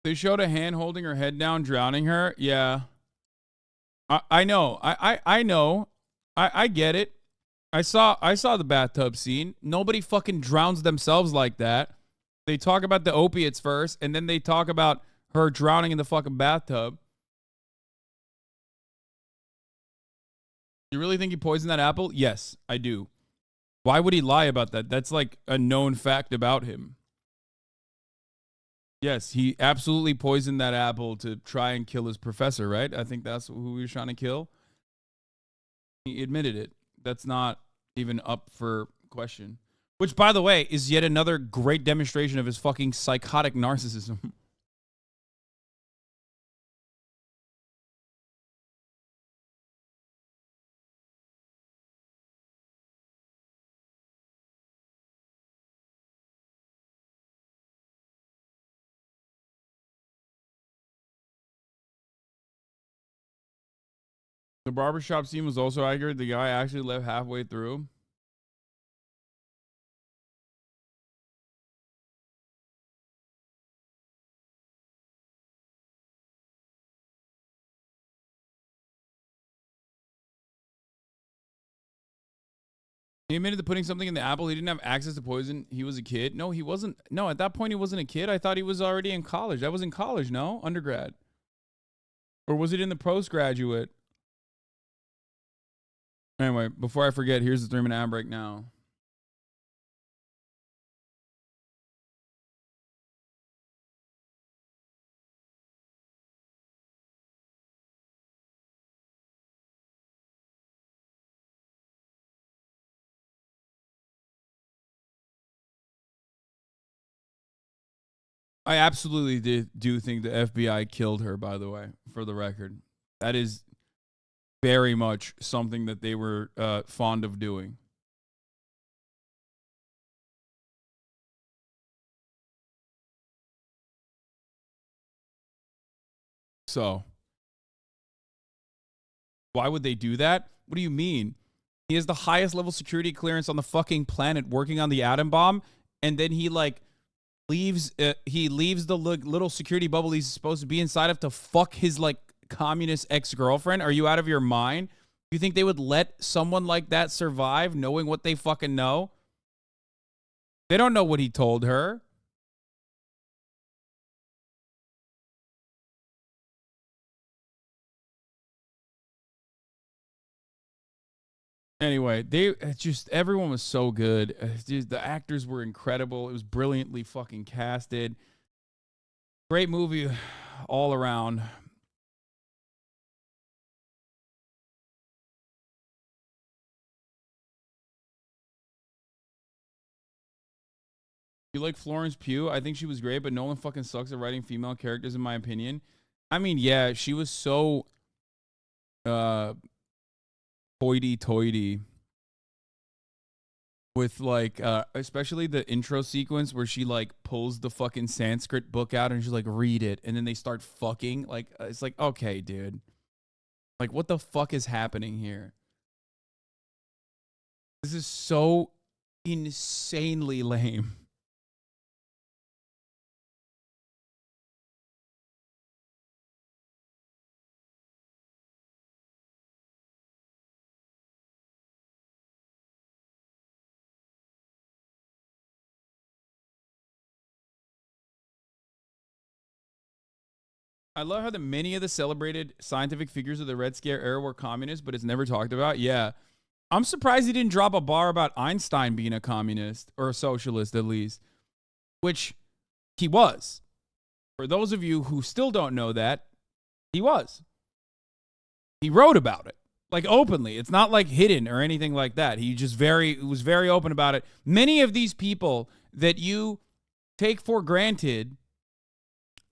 A: They showed a hand holding her head down, drowning her. Yeah. I know. I know. I get it. I saw the bathtub scene. Nobody fucking drowns themselves like that. They talk about the opiates first, and then they talk about her drowning in the fucking bathtub. You really think he poisoned that apple? Yes, I do. Why would he lie about that? That's like a known fact about him. Yes, he absolutely poisoned that apple to try and kill his professor, right? I think that's who he was trying to kill. He admitted it. That's not even up for question. Which, by the way, is yet another great demonstration of his fucking psychotic narcissism. The barbershop scene was also accurate. The guy actually left halfway through. He admitted to putting something in the apple. He didn't have access to poison. He was a kid. No, he wasn't. No, at that point, he wasn't a kid. I thought he was already in college. That was in college, no? Undergrad. Or was it in the postgraduate? Anyway, before I forget, here's the 3-minute ad break now. I absolutely do think the FBI killed her, by the way, for the record. That is very much something that they were fond of doing. So why would they do that? What do you mean? He has the highest level security clearance on the fucking planet working on the atom bomb, and then he like leaves the little security bubble he's supposed to be inside of to fuck his like communist ex-girlfriend. Are you out of your mind? You think they would let someone like that survive knowing what they fucking know? They don't know what he told her. Anyway, everyone was so good. The actors were incredible. It was brilliantly fucking casted. Great movie all around. You like Florence Pugh? I think she was great, but Nolan fucking sucks at writing female characters, in my opinion. I mean, yeah, she was so hoity-toity with like especially the intro sequence where she like pulls the fucking Sanskrit book out and she's like, read it, and then they start fucking. Like, it's like, okay, dude. Like, what the fuck is happening here? This is so insanely lame. I love how that many of the celebrated scientific figures of the Red Scare era were communists, but it's never talked about. Yeah. I'm surprised he didn't drop a bar about Einstein being a communist, or a socialist at least, which he was. For those of you who still don't know that, he was. He wrote about it, like, openly. It's not like hidden or anything like that. He just was very open about it. Many of these people that you take for granted,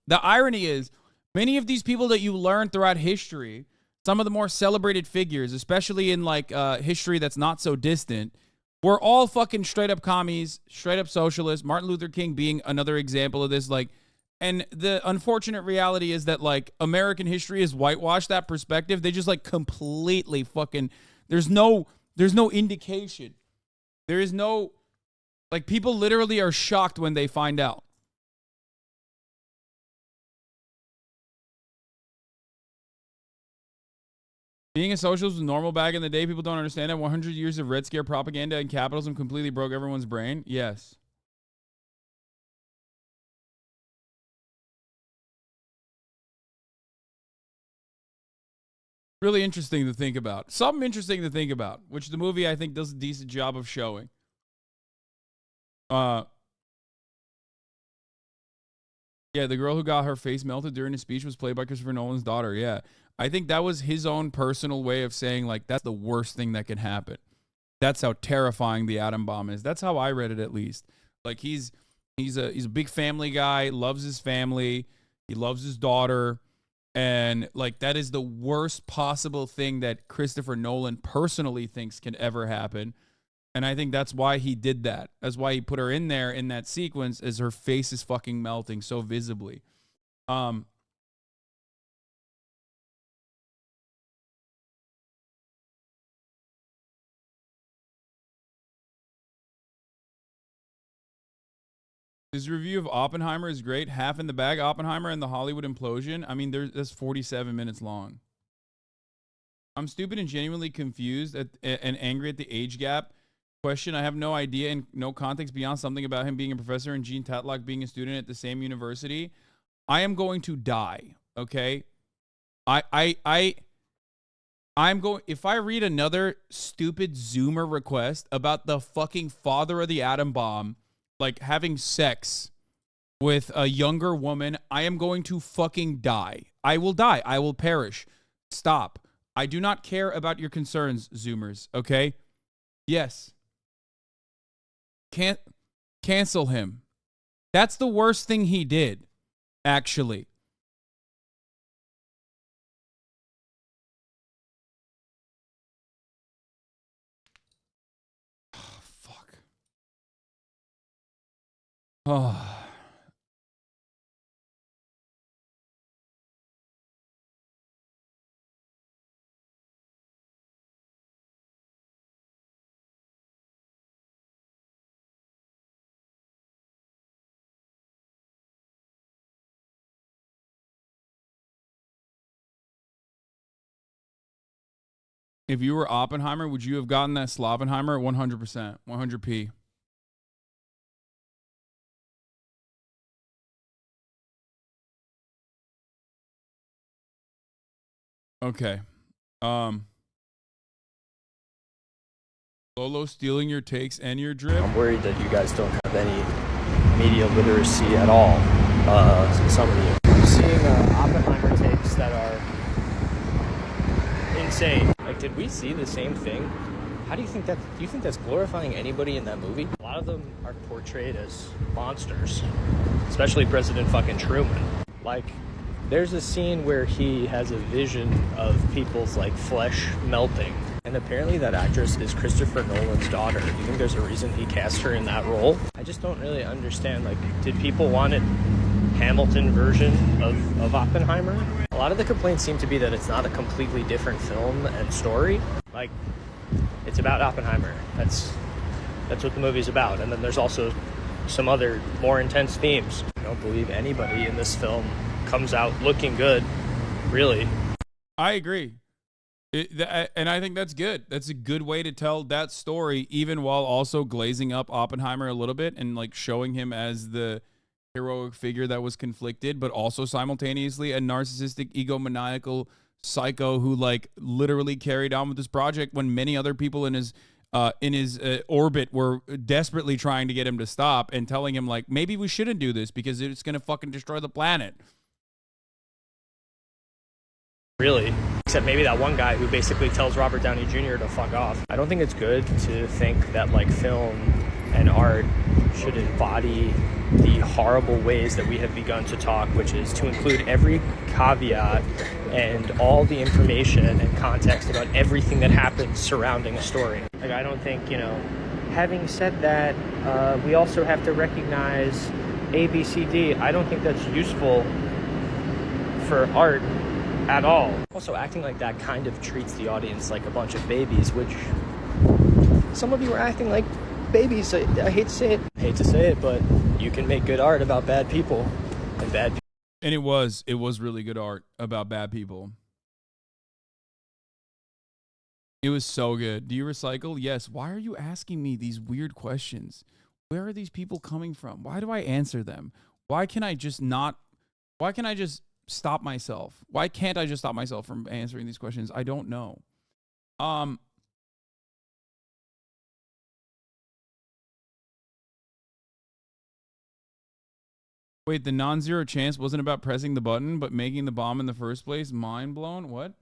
A: the irony is, many of these people that you learn throughout history, some of the more celebrated figures, especially in like history that's not so distant, were all fucking straight up commies, straight up socialists. Martin Luther King being another example of this. Like, and the unfortunate reality is that like American history has whitewashed that perspective. They just like completely fucking. There's no indication. There is no, like, people literally are shocked when they find out. Being a socialist was normal back in the day. People don't understand that 100 years of Red Scare propaganda and capitalism completely broke everyone's brain. Yes. Really interesting to think about. Something interesting to think about, which the movie I think does a decent job of showing. Uh, yeah, the girl who got her face melted during his speech was played by Christopher Nolan's daughter. Yeah. I think that was his own personal way of saying, like, that's the worst thing that can happen. That's how terrifying the atom bomb is. That's how I read it, at least. Like, he's a big family guy, loves his family, he loves his daughter, and like that is the worst possible thing that Christopher Nolan personally thinks can ever happen. And I think that's why he did that. That's why he put her in there in that sequence, as her face is fucking melting so visibly. Um, his review of Oppenheimer is great. Half in the bag, Oppenheimer and the Hollywood implosion. I mean, that's 47 minutes long. I'm stupid and genuinely confused and angry at the age gap question. I have no idea and no context beyond something about him being a professor and Gene Tatlock being a student at the same university. I am going to die. Okay. I'm going, if I read another stupid Zoomer request about the fucking father of the atom bomb, like having sex with a younger woman, I am going to fucking die. I will die. I will perish. Stop. I do not care about your concerns, Zoomers, okay? Yes. Can't cancel him. That's the worst thing he did, actually. Oh, fuck. Oh. If you were Oppenheimer, would you have gotten that Slavenheimer? 100%, 100p. Okay. Lolo stealing your takes and your drip.
B: I'm worried that you guys don't have any media literacy at all. Some of you. I'm seeing Oppenheimer takes that are insane. Like, did we see the same thing? How do you think that? Do you think that's glorifying anybody in that movie? A lot of them are portrayed as monsters, especially President fucking Truman. Like, there's a scene where he has a vision of people's like flesh melting, and apparently that actress is Christopher Nolan's daughter. Do you think there's a reason he cast her in that role? I just don't really understand. Like, did people want a Hamilton version of Oppenheimer? A lot of the complaints seem to be that it's not a completely different film and story. Like, it's about Oppenheimer. That's what the movie's about. And then there's also some other more intense themes. I don't believe anybody in this film comes out looking good, really.
A: I agree. And I think that's good. That's a good way to tell that story, even while also glazing up Oppenheimer a little bit and like showing him as the heroic figure that was conflicted, but also simultaneously a narcissistic, egomaniacal psycho who like literally carried on with this project when many other people in his orbit were desperately trying to get him to stop and telling him like, maybe we shouldn't do this because it's going to fucking destroy the planet.
B: Really. Except maybe that one guy who basically tells Robert Downey Jr. to fuck off. I don't think it's good to think that like film and art should embody the horrible ways that we have begun to talk, which is to include every caveat and all the information and context about everything that happens surrounding a story. Like, I don't think, having said that, we also have to recognize A, B, C, D. I don't think that's useful for art at all. Also, acting like that kind of treats the audience like a bunch of babies, which some of you are acting like babies. I hate to say it, but you can make good art about bad people and bad people.
A: And it was really good art about bad people. It was so good. Do you recycle? Yes. Why are you asking me these weird questions? Where are these people coming from? Why do I answer them? Why can I just stop myself? Why can't I just stop myself from answering these questions? I don't know. Wait, the non-zero chance wasn't about pressing the button, but making the bomb in the first place? Mind blown? What?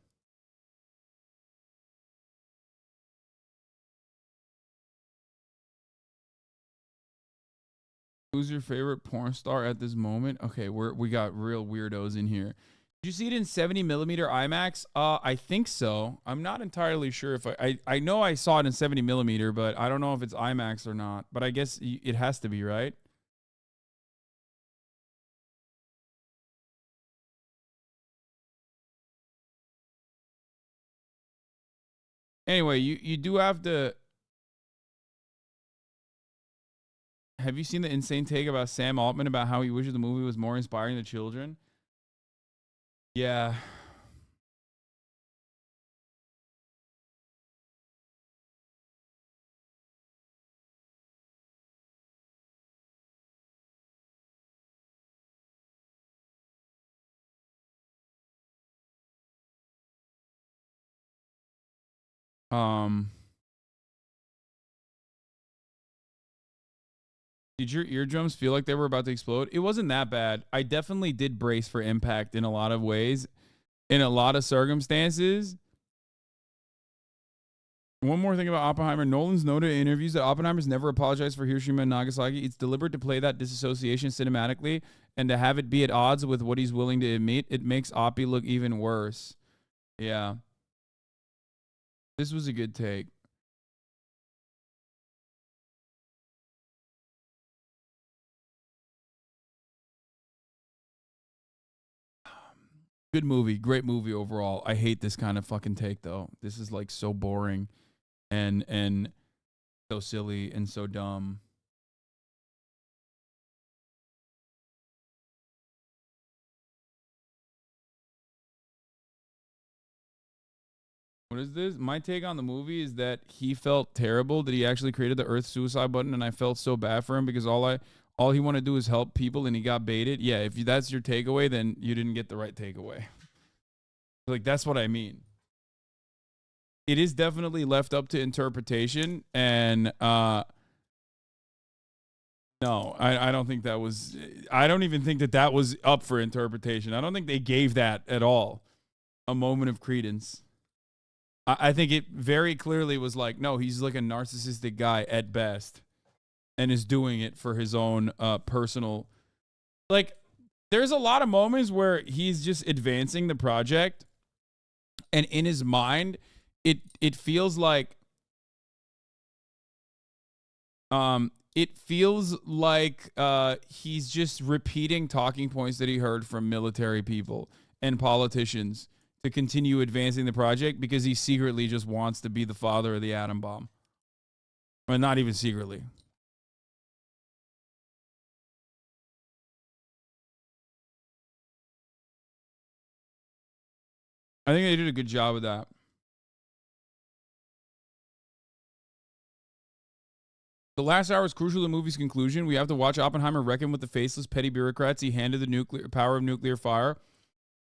A: Who's your favorite porn star at this moment? Okay, we got real weirdos in here. Did you see it in 70mm IMAX? I think so. I'm not entirely sure if I know I saw it in 70mm, but I don't know if it's IMAX or not. But I guess it has to be, right? Anyway, you do have to. Have you seen the insane take about Sam Altman about how he wishes the movie was more inspiring to children? Yeah. Did your eardrums feel like they were about to explode? It wasn't that bad. I definitely did brace for impact in a lot of ways, in a lot of circumstances. One more thing about Oppenheimer. Nolan's noted in interviews that Oppenheimer's never apologized for Hiroshima and Nagasaki. It's deliberate to play that disassociation cinematically and to have it be at odds with what he's willing to admit. It makes Oppie look even worse. Yeah. This was a good take. Good movie. Great movie overall. I hate this kind of fucking take, though. This is like so boring and so silly and so dumb. What is this? My take on the movie is that he felt terrible that he actually created the Earth suicide button, and I felt so bad for him because all he wanted to do is help people, and he got baited. Yeah, if that's your takeaway, then you didn't get the right takeaway. Like, that's what I mean. It is definitely left up to interpretation, and no, I don't think that was. I don't even think that was up for interpretation. I don't think they gave that at all a moment of credence. I think it very clearly was like, no, he's like a narcissistic guy at best, and is doing it for his own personal. Like, there's a lot of moments where he's just advancing the project, and in his mind, it feels like he's just repeating talking points that he heard from military people and politicians to continue advancing the project because he secretly just wants to be the father of the atom bomb. Or not even secretly. I think they did a good job of that. The last hour is crucial to the movie's conclusion. We have to watch Oppenheimer reckon with the faceless, petty bureaucrats he handed the power of nuclear fire.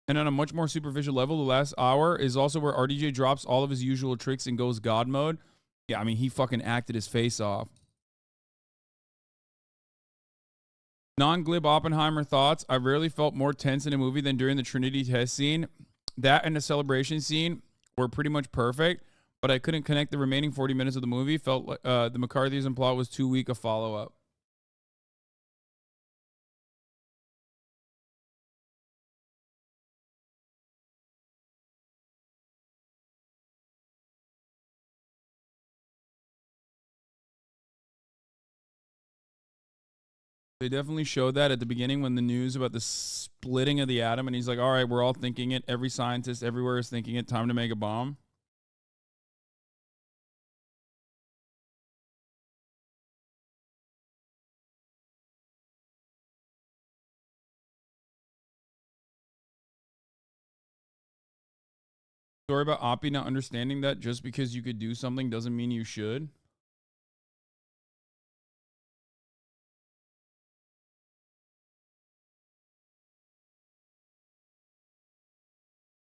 A: And on a much more superficial level, the last hour is also where RDJ drops all of his usual tricks and goes God mode. Yeah, I mean, he fucking acted his face off. Non-glib Oppenheimer thoughts. I rarely felt more tense in a movie than during the Trinity test scene. That and the celebration scene were pretty much perfect, but I couldn't connect the remaining 40 minutes of the movie. Felt like the McCarthyism plot was too weak a follow-up. They definitely showed that at the beginning when the news about the splitting of the atom, and he's like, all right, we're all thinking it. Every scientist everywhere is thinking it. Time to make a bomb. Story about Oppie not understanding that just because you could do something doesn't mean you should.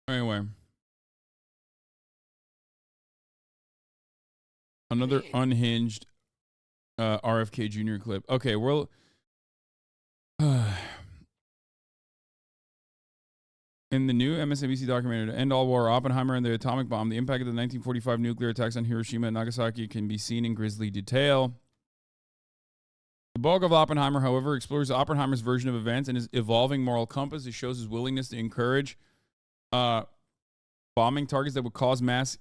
A: Anyway. Another unhinged RFK Jr. clip. Okay, well, in the new MSNBC documentary, To End All War, Oppenheimer and the Atomic Bomb, the impact of the 1945 nuclear attacks on Hiroshima and Nagasaki can be seen in grisly detail. The bulk of Oppenheimer, however, explores Oppenheimer's version of events and his evolving moral compass. It shows his willingness to encourage bombing targets that would cause mass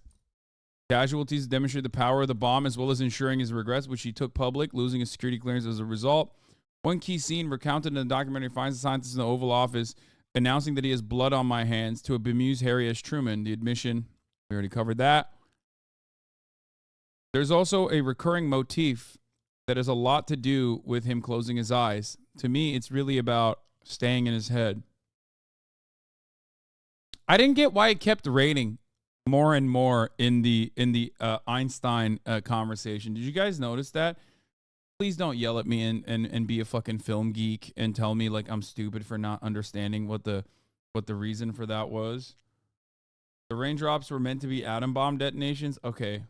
A: casualties, demonstrate the power of the bomb, as well as ensuring his regrets, which he took public, losing his security clearance as a result. One key scene recounted in the documentary finds the scientist in the Oval Office announcing that he has blood on my hands to a bemused Harry S. Truman. The admission, we already covered that. There's also a recurring motif that has a lot to do with him closing his eyes. To me, it's really about staying in his head. I didn't get why it kept raining more and more in the Einstein conversation. Did you guys notice that? Please don't yell at me and be a fucking film geek and tell me like I'm stupid for not understanding what the reason for that was. The raindrops were meant to be atom bomb detonations. Okay.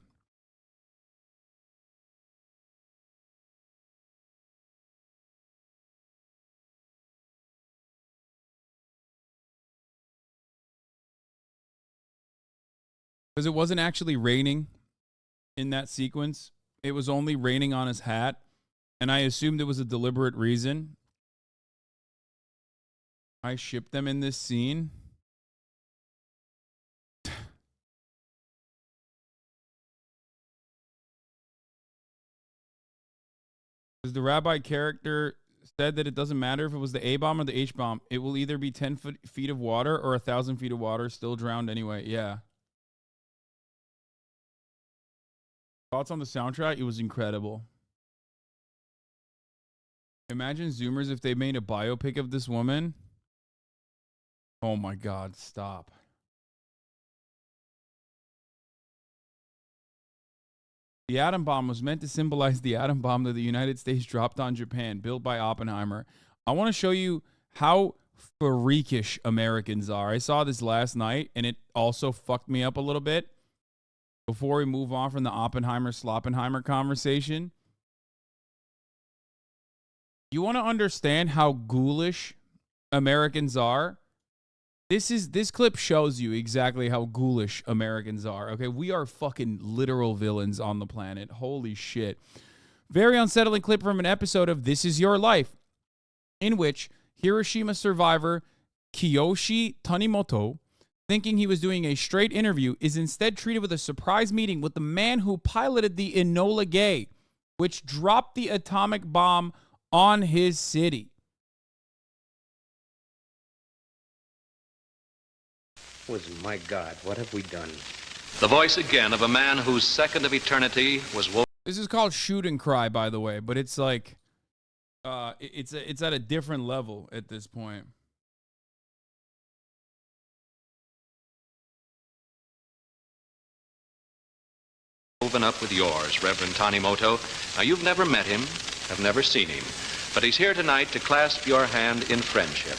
A: Because it wasn't actually raining in that sequence. It was only raining on his hat. And I assumed it was a deliberate reason. I shipped them in this scene. Because the rabbi character said that it doesn't matter if it was the A bomb or the H bomb. It will either be 10 feet of water or 1,000 feet of water, still drowned anyway. Yeah. Thoughts on the soundtrack? It was incredible. Imagine Zoomers if they made a biopic of this woman. Oh my God, stop. The atom bomb was meant to symbolize the atom bomb that the United States dropped on Japan, built by Oppenheimer. I want to show you how freakish Americans are. I saw this last night, and it also fucked me up a little bit. Before we move on from the Oppenheimer-Sloppenheimer conversation, you want to understand how ghoulish Americans are? This clip shows you exactly how ghoulish Americans are. Okay, we are fucking literal villains on the planet. Holy shit. Very unsettling clip from an episode of This Is Your Life, in which Hiroshima survivor Kiyoshi Tanimoto, thinking he was doing a straight interview, is instead treated with a surprise meeting with the man who piloted the Enola Gay, which dropped the atomic bomb on his city.
C: My God, what have we done?
D: The voice again of a man whose second of eternity was woven.
A: This is called Shoot and Cry, by the way, but it's like, it's at a different level at this point.
D: Woven up with yours, Reverend Tanimoto. Now, you've never met him, have never seen him, but he's here tonight to clasp your hand in friendship.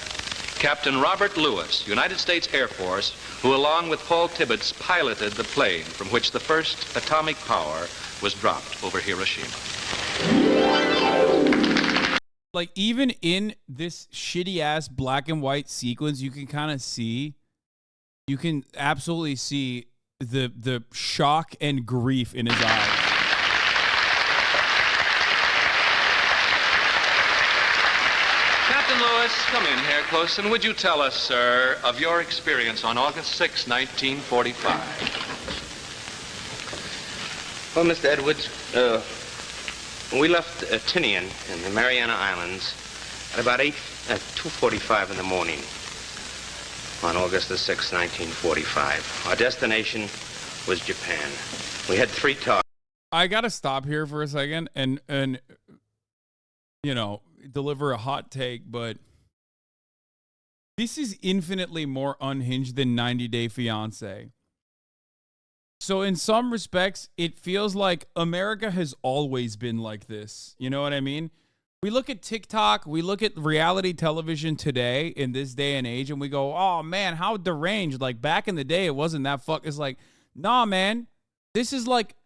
D: Captain Robert Lewis, United States Air Force, who along with Paul Tibbets piloted the plane from which the first atomic power was dropped over Hiroshima.
A: Like, even in this shitty-ass black and white sequence, you can kind of see, you can absolutely see the shock and grief in his eyes.
D: Captain Lewis, come in here close, and would you tell us, sir, of your experience on August 6, 1945?
C: Well, Mr. Edwards, we left Tinian in the Mariana Islands at about 2:45 in the morning on August the 6th, 1945. Our destination was Japan. We had 3 targets.
A: I gotta stop here for a second and you know, deliver a hot take, but this is infinitely more unhinged than 90 Day Fiancé. So in some respects, it feels like America has always been like this. You know what I mean? We look at TikTok, we look at reality television today in this day and age, and we go, oh man, how deranged. Like back in the day, it wasn't that It's like, nah, man, this is like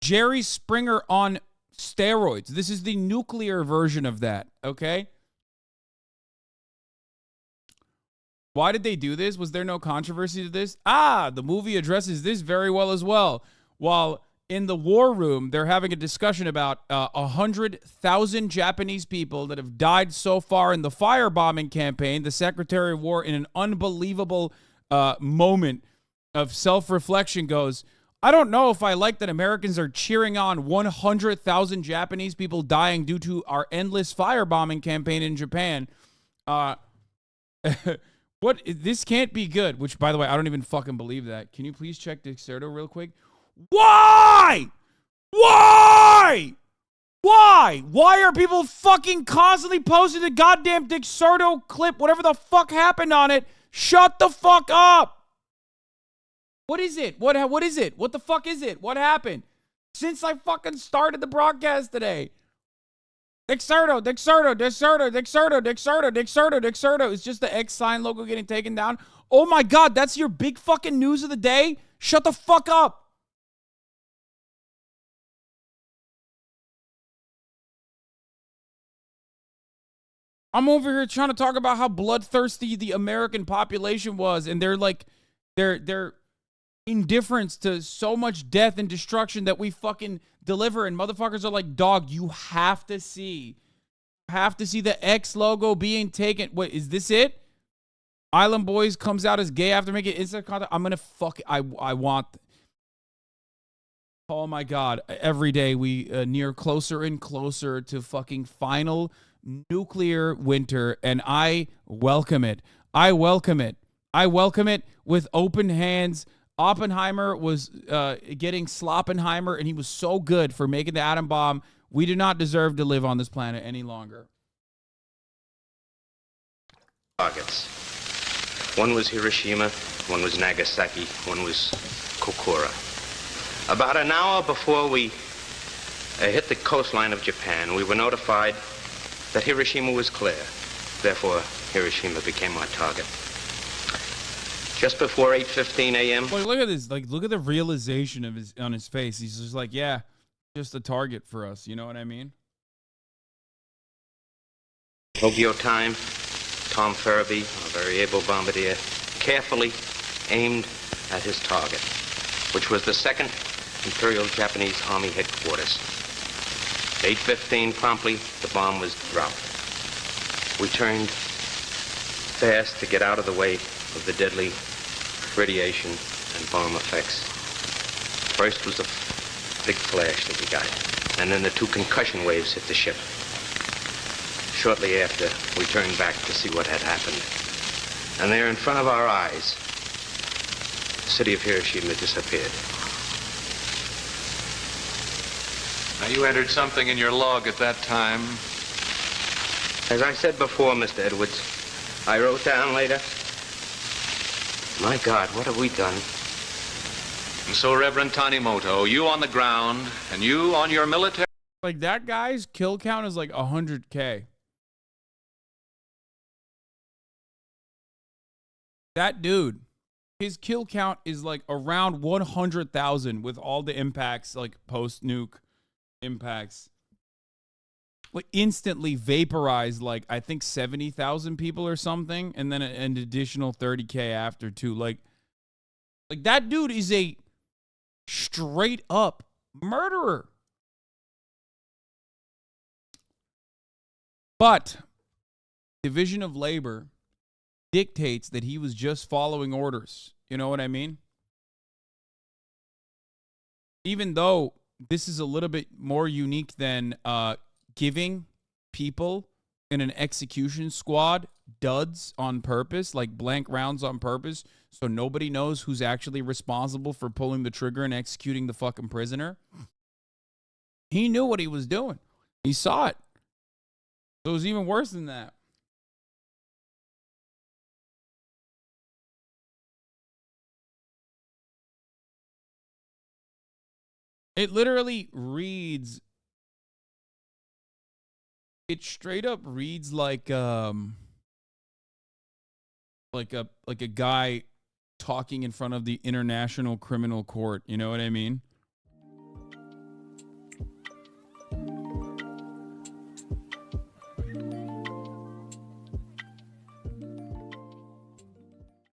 A: Jerry Springer on steroids. This is the nuclear version of that, okay? Why did they do this? Was there no controversy to this? The movie addresses this very well as well. While in the war room, they're having a discussion about 100,000 Japanese people that have died so far in the firebombing campaign. The Secretary of War, in an unbelievable moment of self-reflection, goes, I don't know if I like that Americans are cheering on 100,000 Japanese people dying due to our endless firebombing campaign in Japan. What? This can't be good. Which, by the way, I don't even fucking believe that. Can you please check Dexerto real quick? Why? Why? Why? Why are people fucking constantly posting the goddamn Dexerto clip? Whatever the fuck happened on it. Shut the fuck up. What is it? What is it? What the fuck is it? What happened? Since I fucking started the broadcast today. Dexerto. It's just the X sign logo getting taken down. Oh my God, that's your big fucking news of the day? Shut the fuck up. I'm over here trying to talk about how bloodthirsty the American population was, and they're like, they're indifference to so much death and destruction that we fucking deliver, and motherfuckers are like, dog, you have to see the X logo being taken. Wait, is this it? Island Boys comes out as gay after making instant content. I'm gonna I want. Oh my God! Every day we near closer and closer to fucking final nuclear winter, and I welcome it. I welcome it with open hands. Oppenheimer was getting Sloppenheimer, and he was so good for making the atom bomb. We do not deserve to live on this planet any longer.
C: Targets. One was Hiroshima, one was Nagasaki, one was Kokura. About an hour before we hit the coastline of Japan, we were notified that Hiroshima was clear. Therefore, Hiroshima became our target. Just before 8:15 a.m.
A: Like, look at this. Like, look at the realization of on his face. He's just like, yeah, just a target for us. You know what I mean?
C: Tokyo time, Tom Ferriby, a very able bombardier, carefully aimed at his target, which was the 2nd Imperial Japanese Army headquarters. 8:15 promptly, the bomb was dropped. We turned fast to get out of the way of the deadly radiation and bomb effects. First was the big flash that we got, and then the 2 concussion waves hit the ship. Shortly after, we turned back to see what had happened. And there in front of our eyes, the city of Hiroshima disappeared.
D: Now, you entered something in your log at that time.
C: As I said before, Mr. Edwards, I wrote down later, my God, what have we done?
D: And so, Reverend Tanimoto, you on the ground, and you on your military...
A: Like, that guy's kill count is like 100K. That dude, his kill count is like around 100,000 with all the impacts, like post-nuke impacts. Like, instantly vaporized, like, I think 70,000 people or something, and then an additional 30K after, too. Like that dude is a straight-up murderer. But division of labor dictates that he was just following orders. You know what I mean? Even though this is a little bit more unique than giving people in an execution squad duds on purpose, like blank rounds on purpose, so nobody knows who's actually responsible for pulling the trigger and executing the fucking prisoner. He knew what he was doing. He saw it. So it was even worse than that. It literally reads, it straight up reads like a guy talking in front of the International Criminal Court. You know what I mean?